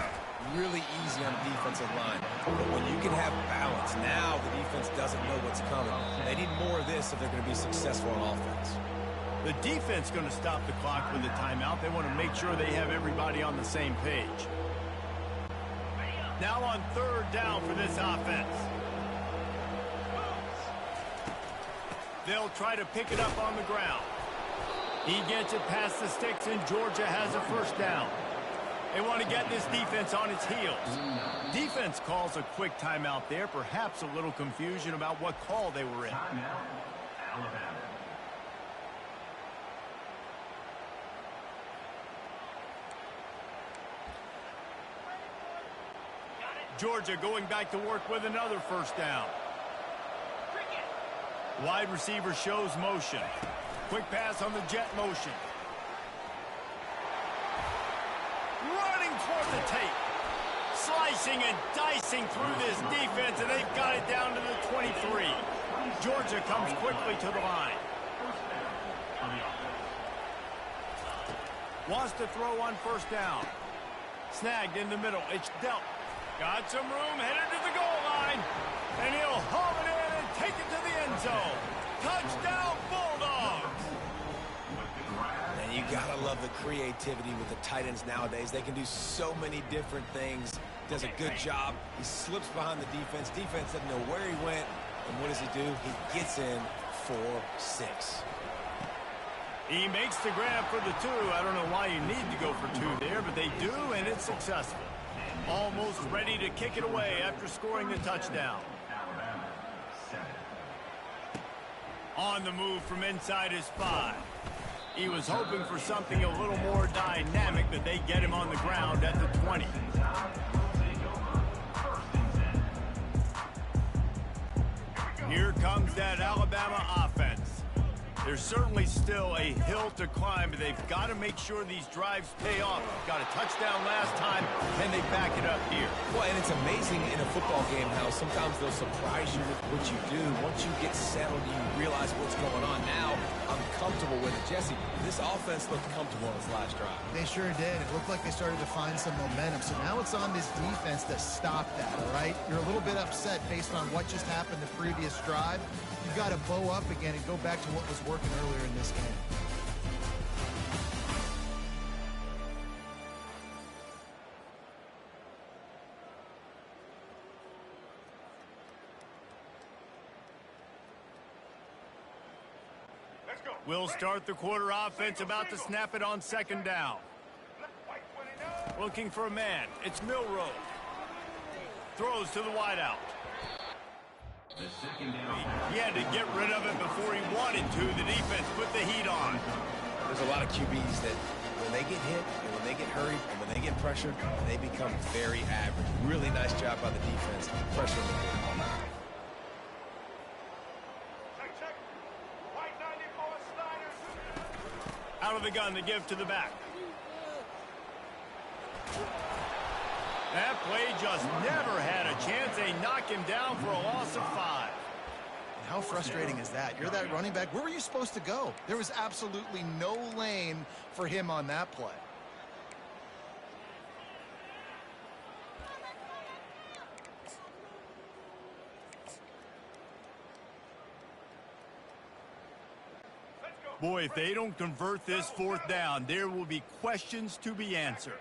really easy on the defensive line. But when you can have balance, now the defense doesn't know what's coming. They need more of this if they're going to be successful on offense. The defense going to stop the clock with a timeout. They want to make sure they have everybody on the same page. Now on 3rd down for this offense. They'll try to pick it up on the ground. He gets it past the sticks, and Georgia has a 1st down. They want to get this defense on its heels. Defense calls a quick timeout there. Perhaps a little confusion about what call they were in. Timeout, Alabama. Georgia going back to work with another 1st down. Wide receiver shows motion. Quick pass on the jet motion. Running toward the tape. Slicing and dicing through this defense, and they've got it down to the 23. Georgia comes quickly to the line. Wants to throw on 1st down. Snagged in the middle. It's dealt. Got some room, headed to the goal line. And he'll haul it in and take it to the end zone. Touchdown, Bulldogs! And you got to love the creativity with the tight ends nowadays. They can do so many different things. Does a good job. He slips behind the defense. Defense doesn't know where he went. And what does he do? He gets in for 6. He makes the grab for the 2. I don't know why you need to go for 2 there, but they do, and it's successful. Almost ready to kick it away after scoring the touchdown. On the move from inside his 5. He was hoping for something a little more dynamic, but they get him on the ground at the 20. Here comes that Alabama offense. There's certainly still a hill to climb, but they've got to make sure these drives pay off. Got a touchdown last time, and they back it up here. Well, and it's amazing in a football game how sometimes they'll surprise you with what you do. Once you get settled, you realize what's going on. Now, I'm comfortable with it. Jesse, this offense looked comfortable on this last drive. They sure did. It looked like they started to find some momentum. So now it's on this defense to stop that, all right? You're a little bit upset based on what just happened the previous drive. You've got to bow up again and go back to what was working earlier in this game. We'll start the quarter offense, about to snap it on second down. Looking for a man. It's Milroe. Throws to the wideout. The second down. He had to get rid of it before he wanted to. The defense put the heat on. There's a lot of QBs that when they get hit and when they get hurried and when they get pressured, they become very average. Really nice job by the defense pressuring the ball. Out of the gun, the give to the back. That play just never had a chance. They knock him down for a loss of 5. How frustrating is that? You're that running back. Where were you supposed to go? There was absolutely no lane for him on that play. Boy, if they don't convert this 4th down, there will be questions to be answered.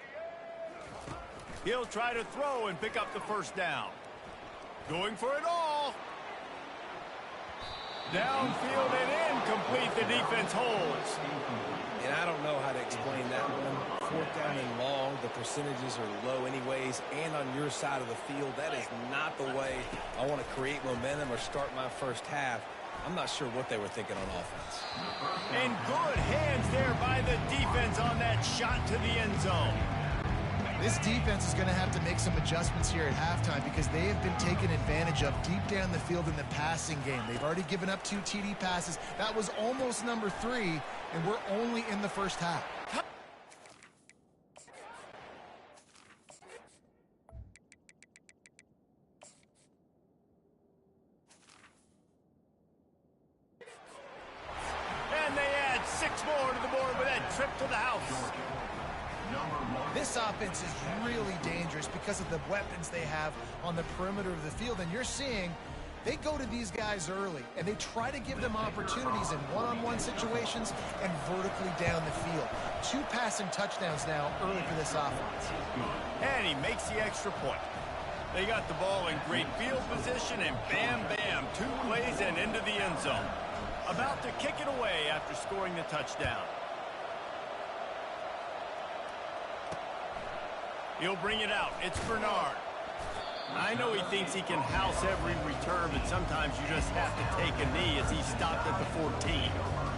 He'll try to throw and pick up the 1st down. Going for it all. Downfield and incomplete. The defense holds. And I don't know how to explain that one. 4th down and long, the percentages are low anyways, and on your side of the field, that is not the way I want to create momentum or start my first half. I'm not sure what they were thinking on offense. And good hands there by the defense on that shot to the end zone. This defense is going to have to make some adjustments here at halftime because they have been taken advantage of deep down the field in the passing game. They've already given up 2 TD passes. That was almost number 3, and we're only in the first half. And they add 6 more to the board with that trip to the house. This offense is really dangerous because of the weapons they have on the perimeter of the field. And you're seeing they go to these guys early, and they try to give them opportunities in one-on-one situations and vertically down the field. 2 passing touchdowns now early for this offense. And he makes the extra point. They got the ball in great field position, and bam, bam, 2 plays and into the end zone. About to kick it away after scoring the touchdown. He'll bring it out. It's Bernard. I know he thinks he can house every return, but sometimes you just have to take a knee as he stopped at the 14.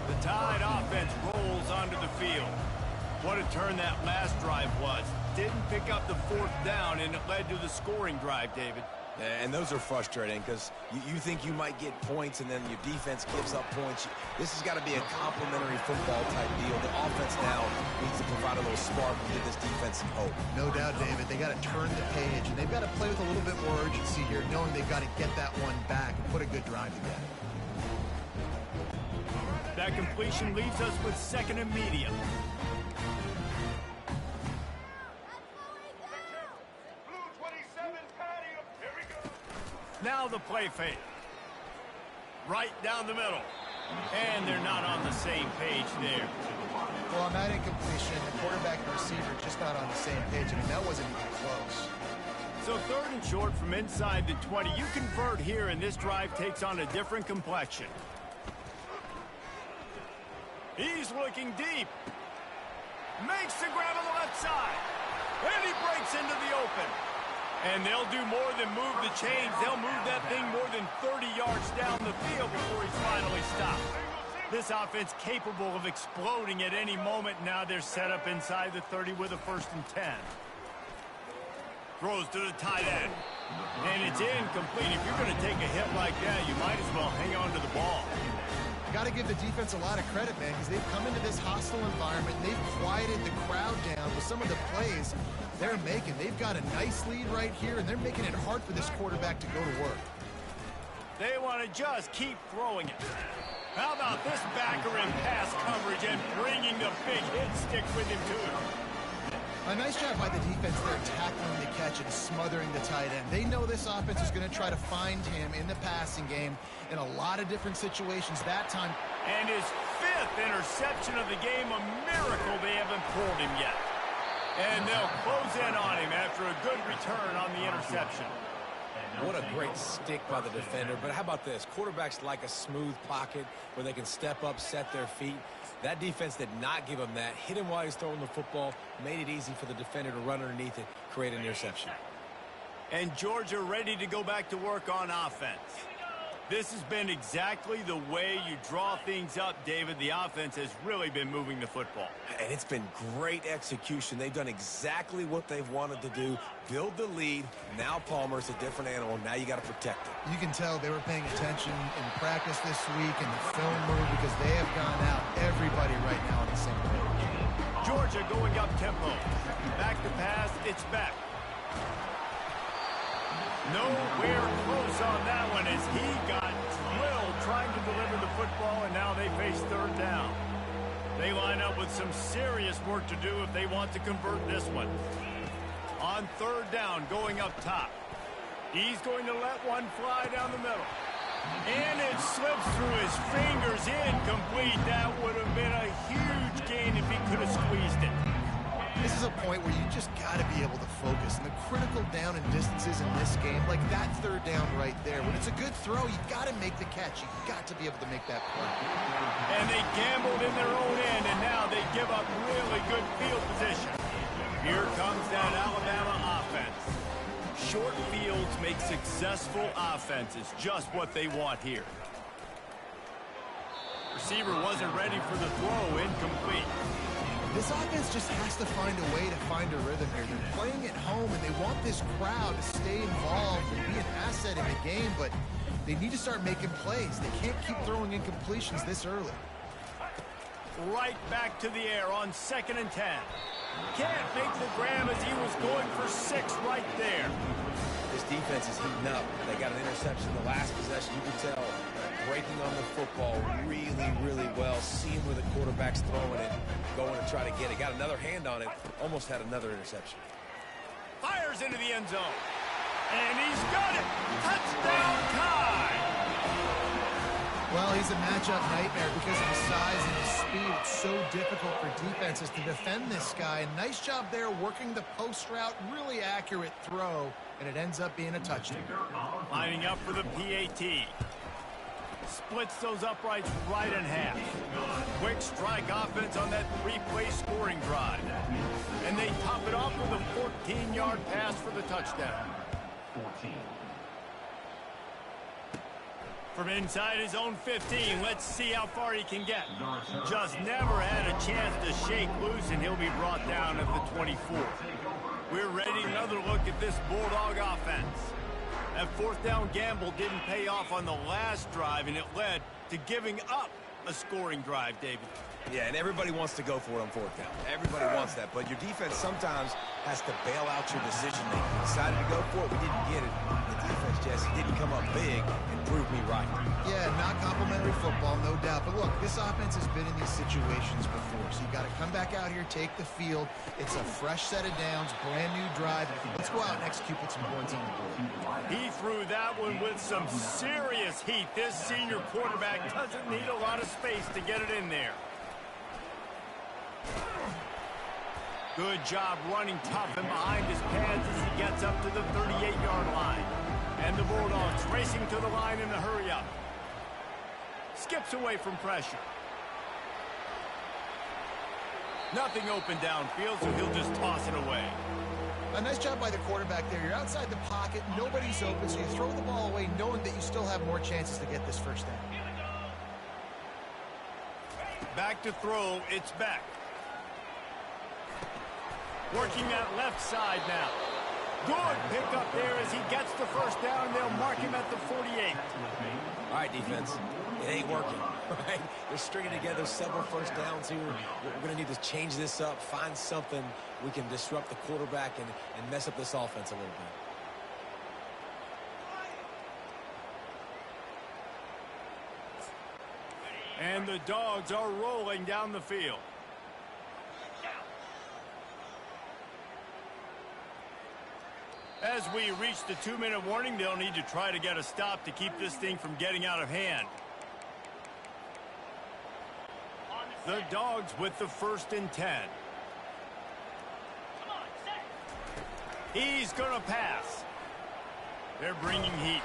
The Tide offense rolls onto the field. What a turn that last drive was. Didn't pick up the 4th down, and it led to the scoring drive, David. And those are frustrating because you think you might get points and then your defense gives up points. This has got to be a complementary football type deal. The offense now needs to provide a little spark and give this defense some hope. No doubt, David. They got to turn the page, and they've got to play with a little bit more urgency here, knowing they've got to get that one back and put a good drive together. That completion leaves us with 2nd and medium. Now the play fake. Right down the middle. And they're not on the same page there. Well, on that incompletion, the quarterback and receiver just not on the same page. I mean, that wasn't even close. So 3rd and short from inside the 20. You convert here, and this drive takes on a different complexion. He's looking deep. Makes the grab on the left side. And he breaks into the open. And they'll do more than move the chains. They'll move that thing more than 30 yards down the field before he's finally stopped. This offense capable of exploding at any moment. Now they're set up inside the 30 with a 1st and 10. Throws to the tight end. And it's incomplete. If you're going to take a hit like that, you might as well hang on to the ball. Got to give the defense a lot of credit, man, because they've come into this hostile environment. They've quieted the crowd down with some of the plays they're making. They've got a nice lead right here, and they're making it hard for this quarterback to go to work. They want to just keep throwing it. How about this backer in pass coverage and bringing the big hit stick with him, too? A nice job by the defense there tackling the catch and smothering the tight end. They know this offense is going to try to find him in the passing game in a lot of different situations that time. And his 5th interception of the game, a miracle they haven't pulled him yet. And they'll close in on him after a good return on the interception. What a great stick by the defender. But how about this? Quarterbacks like a smooth pocket where they can step up, set their feet. That defense did not give him that. Hit him while he's throwing the football, made it easy for the defender to run underneath it, create an interception. And Georgia ready to go back to work on offense. This has been exactly the way you draw things up, David. The offense has really been moving the football. And it's been great execution. They've done exactly what they've wanted to do. Build the lead. Now Palmer's a different animal. Now you got to protect it. You can tell they were paying attention in practice this week in the film room because they have gone out, everybody right now on the same page. Georgia going up tempo. Back to pass, it's back. Nowhere close on that one as he got drilled trying to deliver the football, and now they face third down. They line up with some serious work to do if they want to convert this one. On third down, going up top. He's going to let one fly down the middle. And it slips through his fingers, incomplete. That would have been a huge gain if he could have squeezed it. This is a point where you just got to be able to focus. And the critical down and distances in this game, like that third down right there, when it's a good throw, you got to make the catch. You got to be able to make that play. And they gambled in their own end, and now they give up really good field position. Here comes that Alabama offense. Short fields make successful offenses, just what they want here. Receiver wasn't ready for the throw, incomplete. This offense just has to find a way to find a rhythm here. They're playing at home, and they want this crowd to stay involved and be an asset in the game, but they need to start making plays. They can't keep throwing incompletions this early. Right back to the air on 2nd and 10. Can't make the grab as he was going for 6 right there. This defense is heating up. They got an interception the last possession. You can tell breaking on the football really, really well. Seeing where the quarterback's throwing it, going to try to get it. Got another hand on it. Almost had another interception. Fires into the end zone. And he's got it. Touchdown time. Well, he's a matchup nightmare because of his size and his speed. It's so difficult for defenses to defend this guy. Nice job there working the post route. Really accurate throw, and it ends up being a touchdown. Lining up for the PAT. Splits those uprights right in half. Quick strike offense on that 3-play scoring drive. And they top it off with a 14-yard pass for the touchdown. 14. From inside his own 15, let's see how far he can get. Just never had a chance to shake loose, and he'll be brought down at the 24. We're ready another look at this Bulldog offense. That 4th down gamble didn't pay off on the last drive, and it led to giving up a scoring drive, David. Yeah, and everybody wants to go for it on 4th down. Everybody wants that, but your defense sometimes has to bail out your decision-making. Decided to go for it, we didn't get it. The defense, Jesse, didn't come up big and prove me right. Yeah, not complimentary football, no doubt. But look, this offense has been in these situations before, so you got to come back out here, take the field. It's a fresh set of downs, brand new drive. Let's go out and execute with some points on the board. He threw that one with some serious heat. This senior quarterback doesn't need a lot of space to get it in there. Good job running tough and behind his pads as he gets up to the 38-yard line. And the Bulldogs racing to the line in a hurry up. Skips away from pressure. Nothing open downfield, so he'll just toss it away. A nice job by the quarterback there. You're outside the pocket, nobody's open, so you throw the ball away knowing that you still have more chances to get this first down. Back to throw, it's back. Working that left side now. Good pickup there as he gets the first down. They'll mark him at the 48. All right, defense. It ain't working, right? They're stringing together several first downs here. We're going to need to change this up, find something we can disrupt the quarterback and mess up this offense a little bit. And the Dogs are rolling down the field. As we reach the 2-minute warning, they'll need to try to get a stop to keep this thing from getting out of hand. The Dogs with the 1st and 10. He's going to pass. They're bringing heat.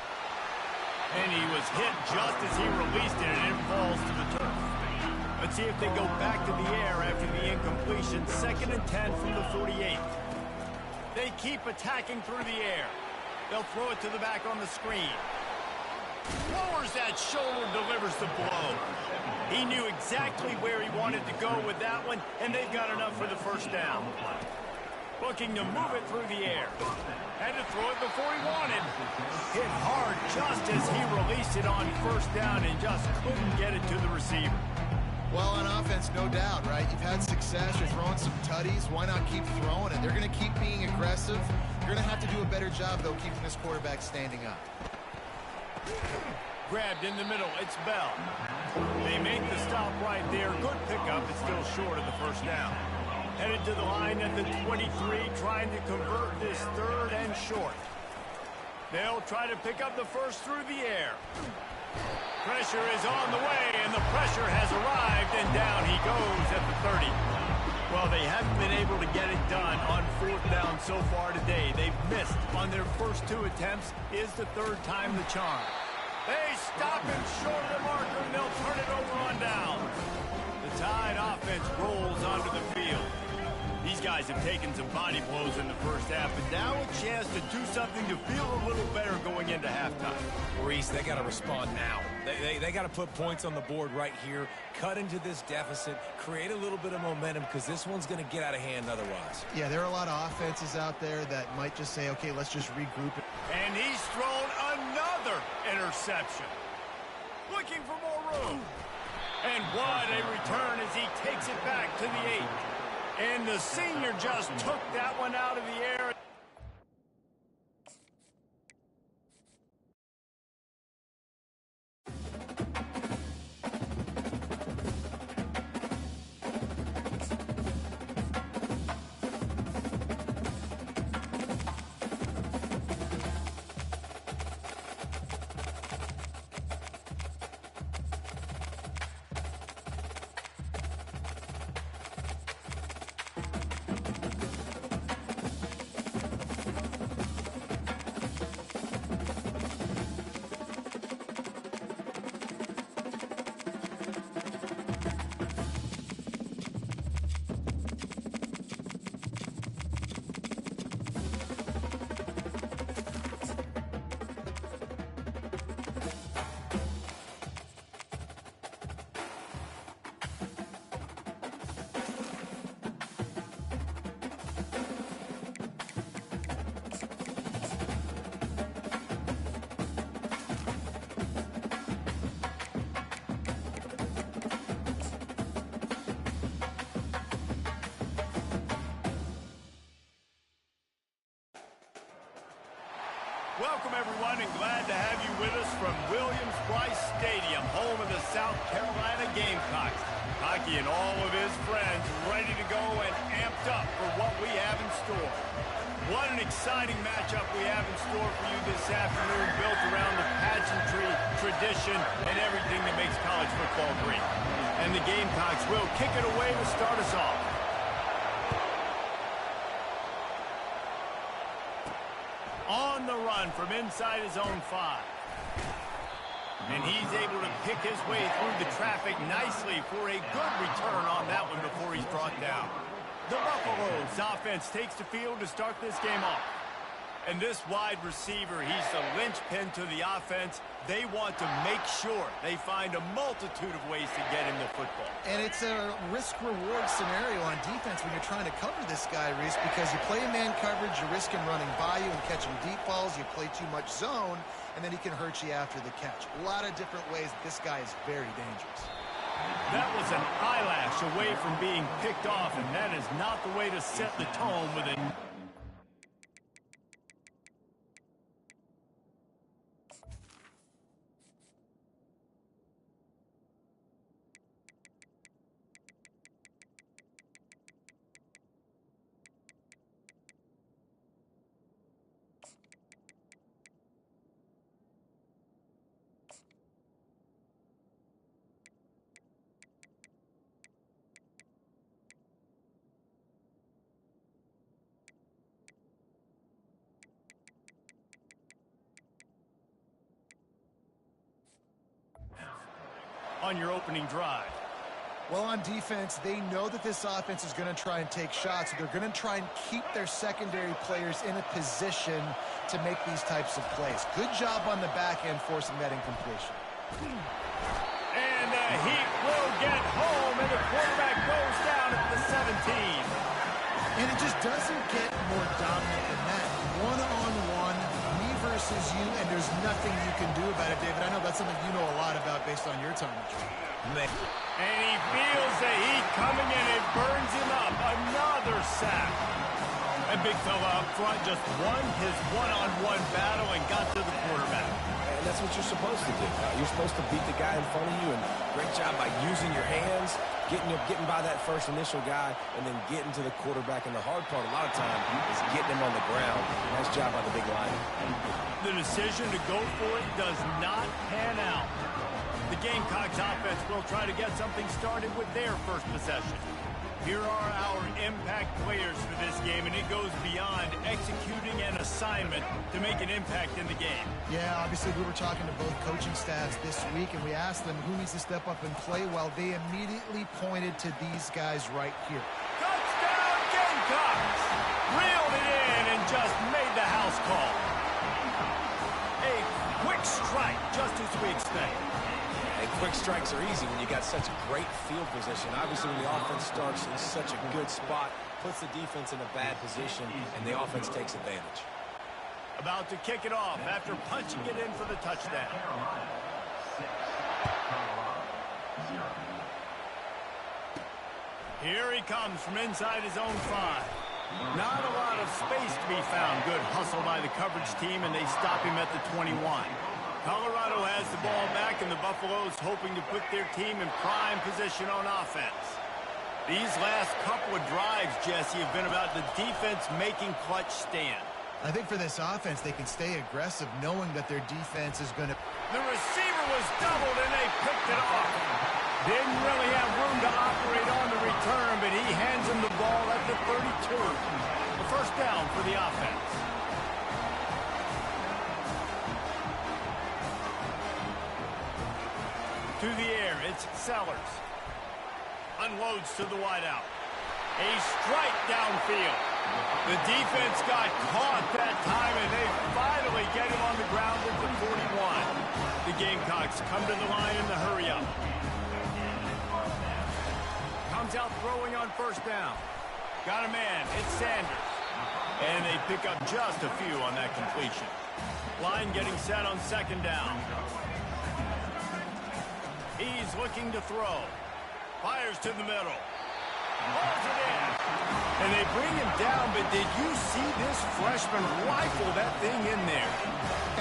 And he was hit just as he released it, and it falls to the turf. Let's see if they go back to the air after the incompletion. 2nd and 10 from the 48. They keep attacking through the air. They'll throw it to the back on the screen. Lowers that shoulder, delivers the blow. He knew exactly where he wanted to go with that one, and they've got enough for the first down. Looking to move it through the air. Had to throw it before he wanted. Hit hard just as he released it on first down and just couldn't get it to the receiver. Well, on offense, no doubt, right? You've had success. You're throwing some tutties. Why not keep throwing it? They're going to keep being aggressive. You're going to have to do a better job, though, keeping this quarterback standing up. Grabbed in the middle. It's Bell. They make the stop right there. Good pickup. It's still short of the first down. Headed to the line at the 23, trying to convert this 3rd and short. They'll try to pick up the first through the air. Pressure is on the way, and the pressure has arrived, and down he goes at the 30. Well, they haven't been able to get it done on 4th down so far today. They've missed on their first 2 attempts. Is the 3rd time the charm. They stop him short of the marker, and they'll turn it over on down. The Tide offense rolls onto the field. These guys have taken some body blows in the first half, but now a chance to do something to feel a little better going into halftime. Reese, they got to respond now. They got to put points on the board right here, cut into this deficit, create a little bit of momentum, because this one's going to get out of hand otherwise. Yeah, there are a lot of offenses out there that might just say, okay, let's just regroup it. And he's thrown another interception. Looking for more room. And what a return as he takes it back to the 8. And the senior just took that one out of the air. Welcome, everyone, and glad to have you with us from Williams-Brice Stadium, home of the South Carolina Gamecocks. Hockey and all of his friends ready to go and amped up for what we have in store. What an exciting matchup we have in store for you this afternoon, built around the pageantry, tradition, and everything that makes college football great. And the Gamecocks will kick it away to start us off. On the run from inside his own 5. And he's able to pick his way through the traffic nicely for a good return on that one before he's brought down. The Buffaloes offense takes the field to start this game off. And this wide receiver, he's the linchpin to the offense. They want to make sure they find a multitude of ways to get him the football. And it's a risk-reward scenario on defense when you're trying to cover this guy, Reese, because you play man coverage, you risk him running by you and catching deep balls. You play too much zone, and then he can hurt you after the catch. A lot of different ways. This guy is very dangerous. That was an eyelash away from being picked off, and that is not the way to set the tone with a... on your opening drive? Well, on defense, they know that this offense is going to try and take shots. So they're going to try and keep their secondary players in a position to make these types of plays. Good job on the back end forcing that incompletion. And the Heat will get home, and the quarterback goes down at the 17. And it just doesn't get more dominant than that. One-on-one, me versus you, and there's nothing you can do about it, David. I know that's something you know a lot about based on your time. And he feels the heat coming in. It burns him up. Another sack. And big fella up front just won his one-on-one battle and got to the quarterback. And that's what you're supposed to do. You're supposed to beat the guy in front of you, and great job by using your hands, getting by that first initial guy, and then getting to the quarterback. And the hard part, a lot of time, is getting him on the ground. Nice job by the big line. The decision to go for it does not pan out. The Gamecocks offense will try to get something started with their first possession. Here are our impact players for this game, and it goes beyond executing an assignment to make an impact in the game. Yeah, obviously we were talking to both coaching staffs this week, and we asked them who needs to step up and play. Well, they immediately pointed to these guys right here. Touchdown Gamecocks! Reeled it in and just made the house call. A quick strike, just as we expect. And quick strikes are easy when you got such great field position. Obviously, when the offense starts in such a good spot, puts the defense in a bad position, and the offense takes advantage. About to kick it off after punching it in for the touchdown. Here he comes from inside his own 5. Not a lot of space to be found. Good hustle by the coverage team, and they stop him at the 21. Colorado has the ball back, and the Buffaloes hoping to put their team in prime position on offense. These last couple of drives, Jesse, have been about the defense making clutch stand. I think for this offense, they can stay aggressive knowing that their defense is going to... The receiver was doubled, and they picked it off. Didn't really have room to operate on the return, but he hands him the ball at the 32. The first down for the offense. To the air, it's Sellers. Unloads to the wideout. A strike downfield. The defense got caught that time, and they finally get him on the ground at the 41. The Gamecocks come to the line in the hurry-up. Comes out throwing on first down. Got a man. It's Sanders. And they pick up just a few on that completion. Line getting set on second down. He's looking to throw. Fires to the middle. Pulls it in. And they bring him down, but did you see this freshman rifle that thing in there?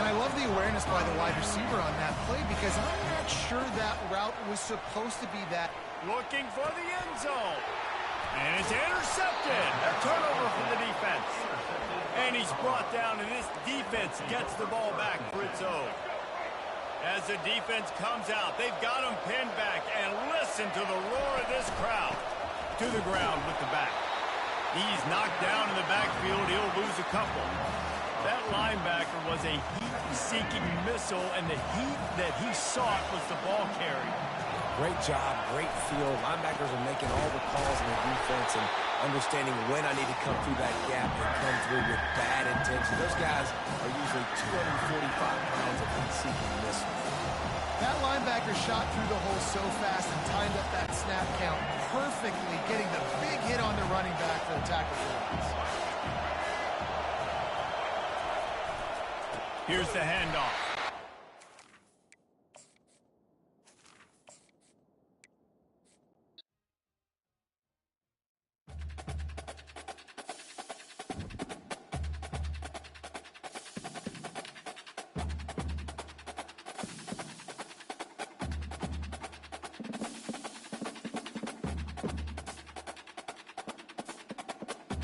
And I love the awareness by the wide receiver on that play because I'm not sure that route was supposed to be that. Looking for the end zone. And it's intercepted. A turnover for the defense. And he's brought down, and this defense gets the ball back for its own. As the defense comes out, they've got him pinned back, and listen to the roar of this crowd. To the ground with the back. He's knocked down in the backfield. He'll lose a couple. That linebacker was a heat-seeking missile, and the heat that he sought was the ball carrier. Great job, great field. Linebackers are making all the calls in the defense and understanding when I need to come through that gap and come through with bad intention. Those guys are usually 245 pounds of heat-seeking missiles. That linebacker shot through the hole so fast and timed up that snap count perfectly, getting the big hit on the running back for the tackle for loss. Here's the handoff.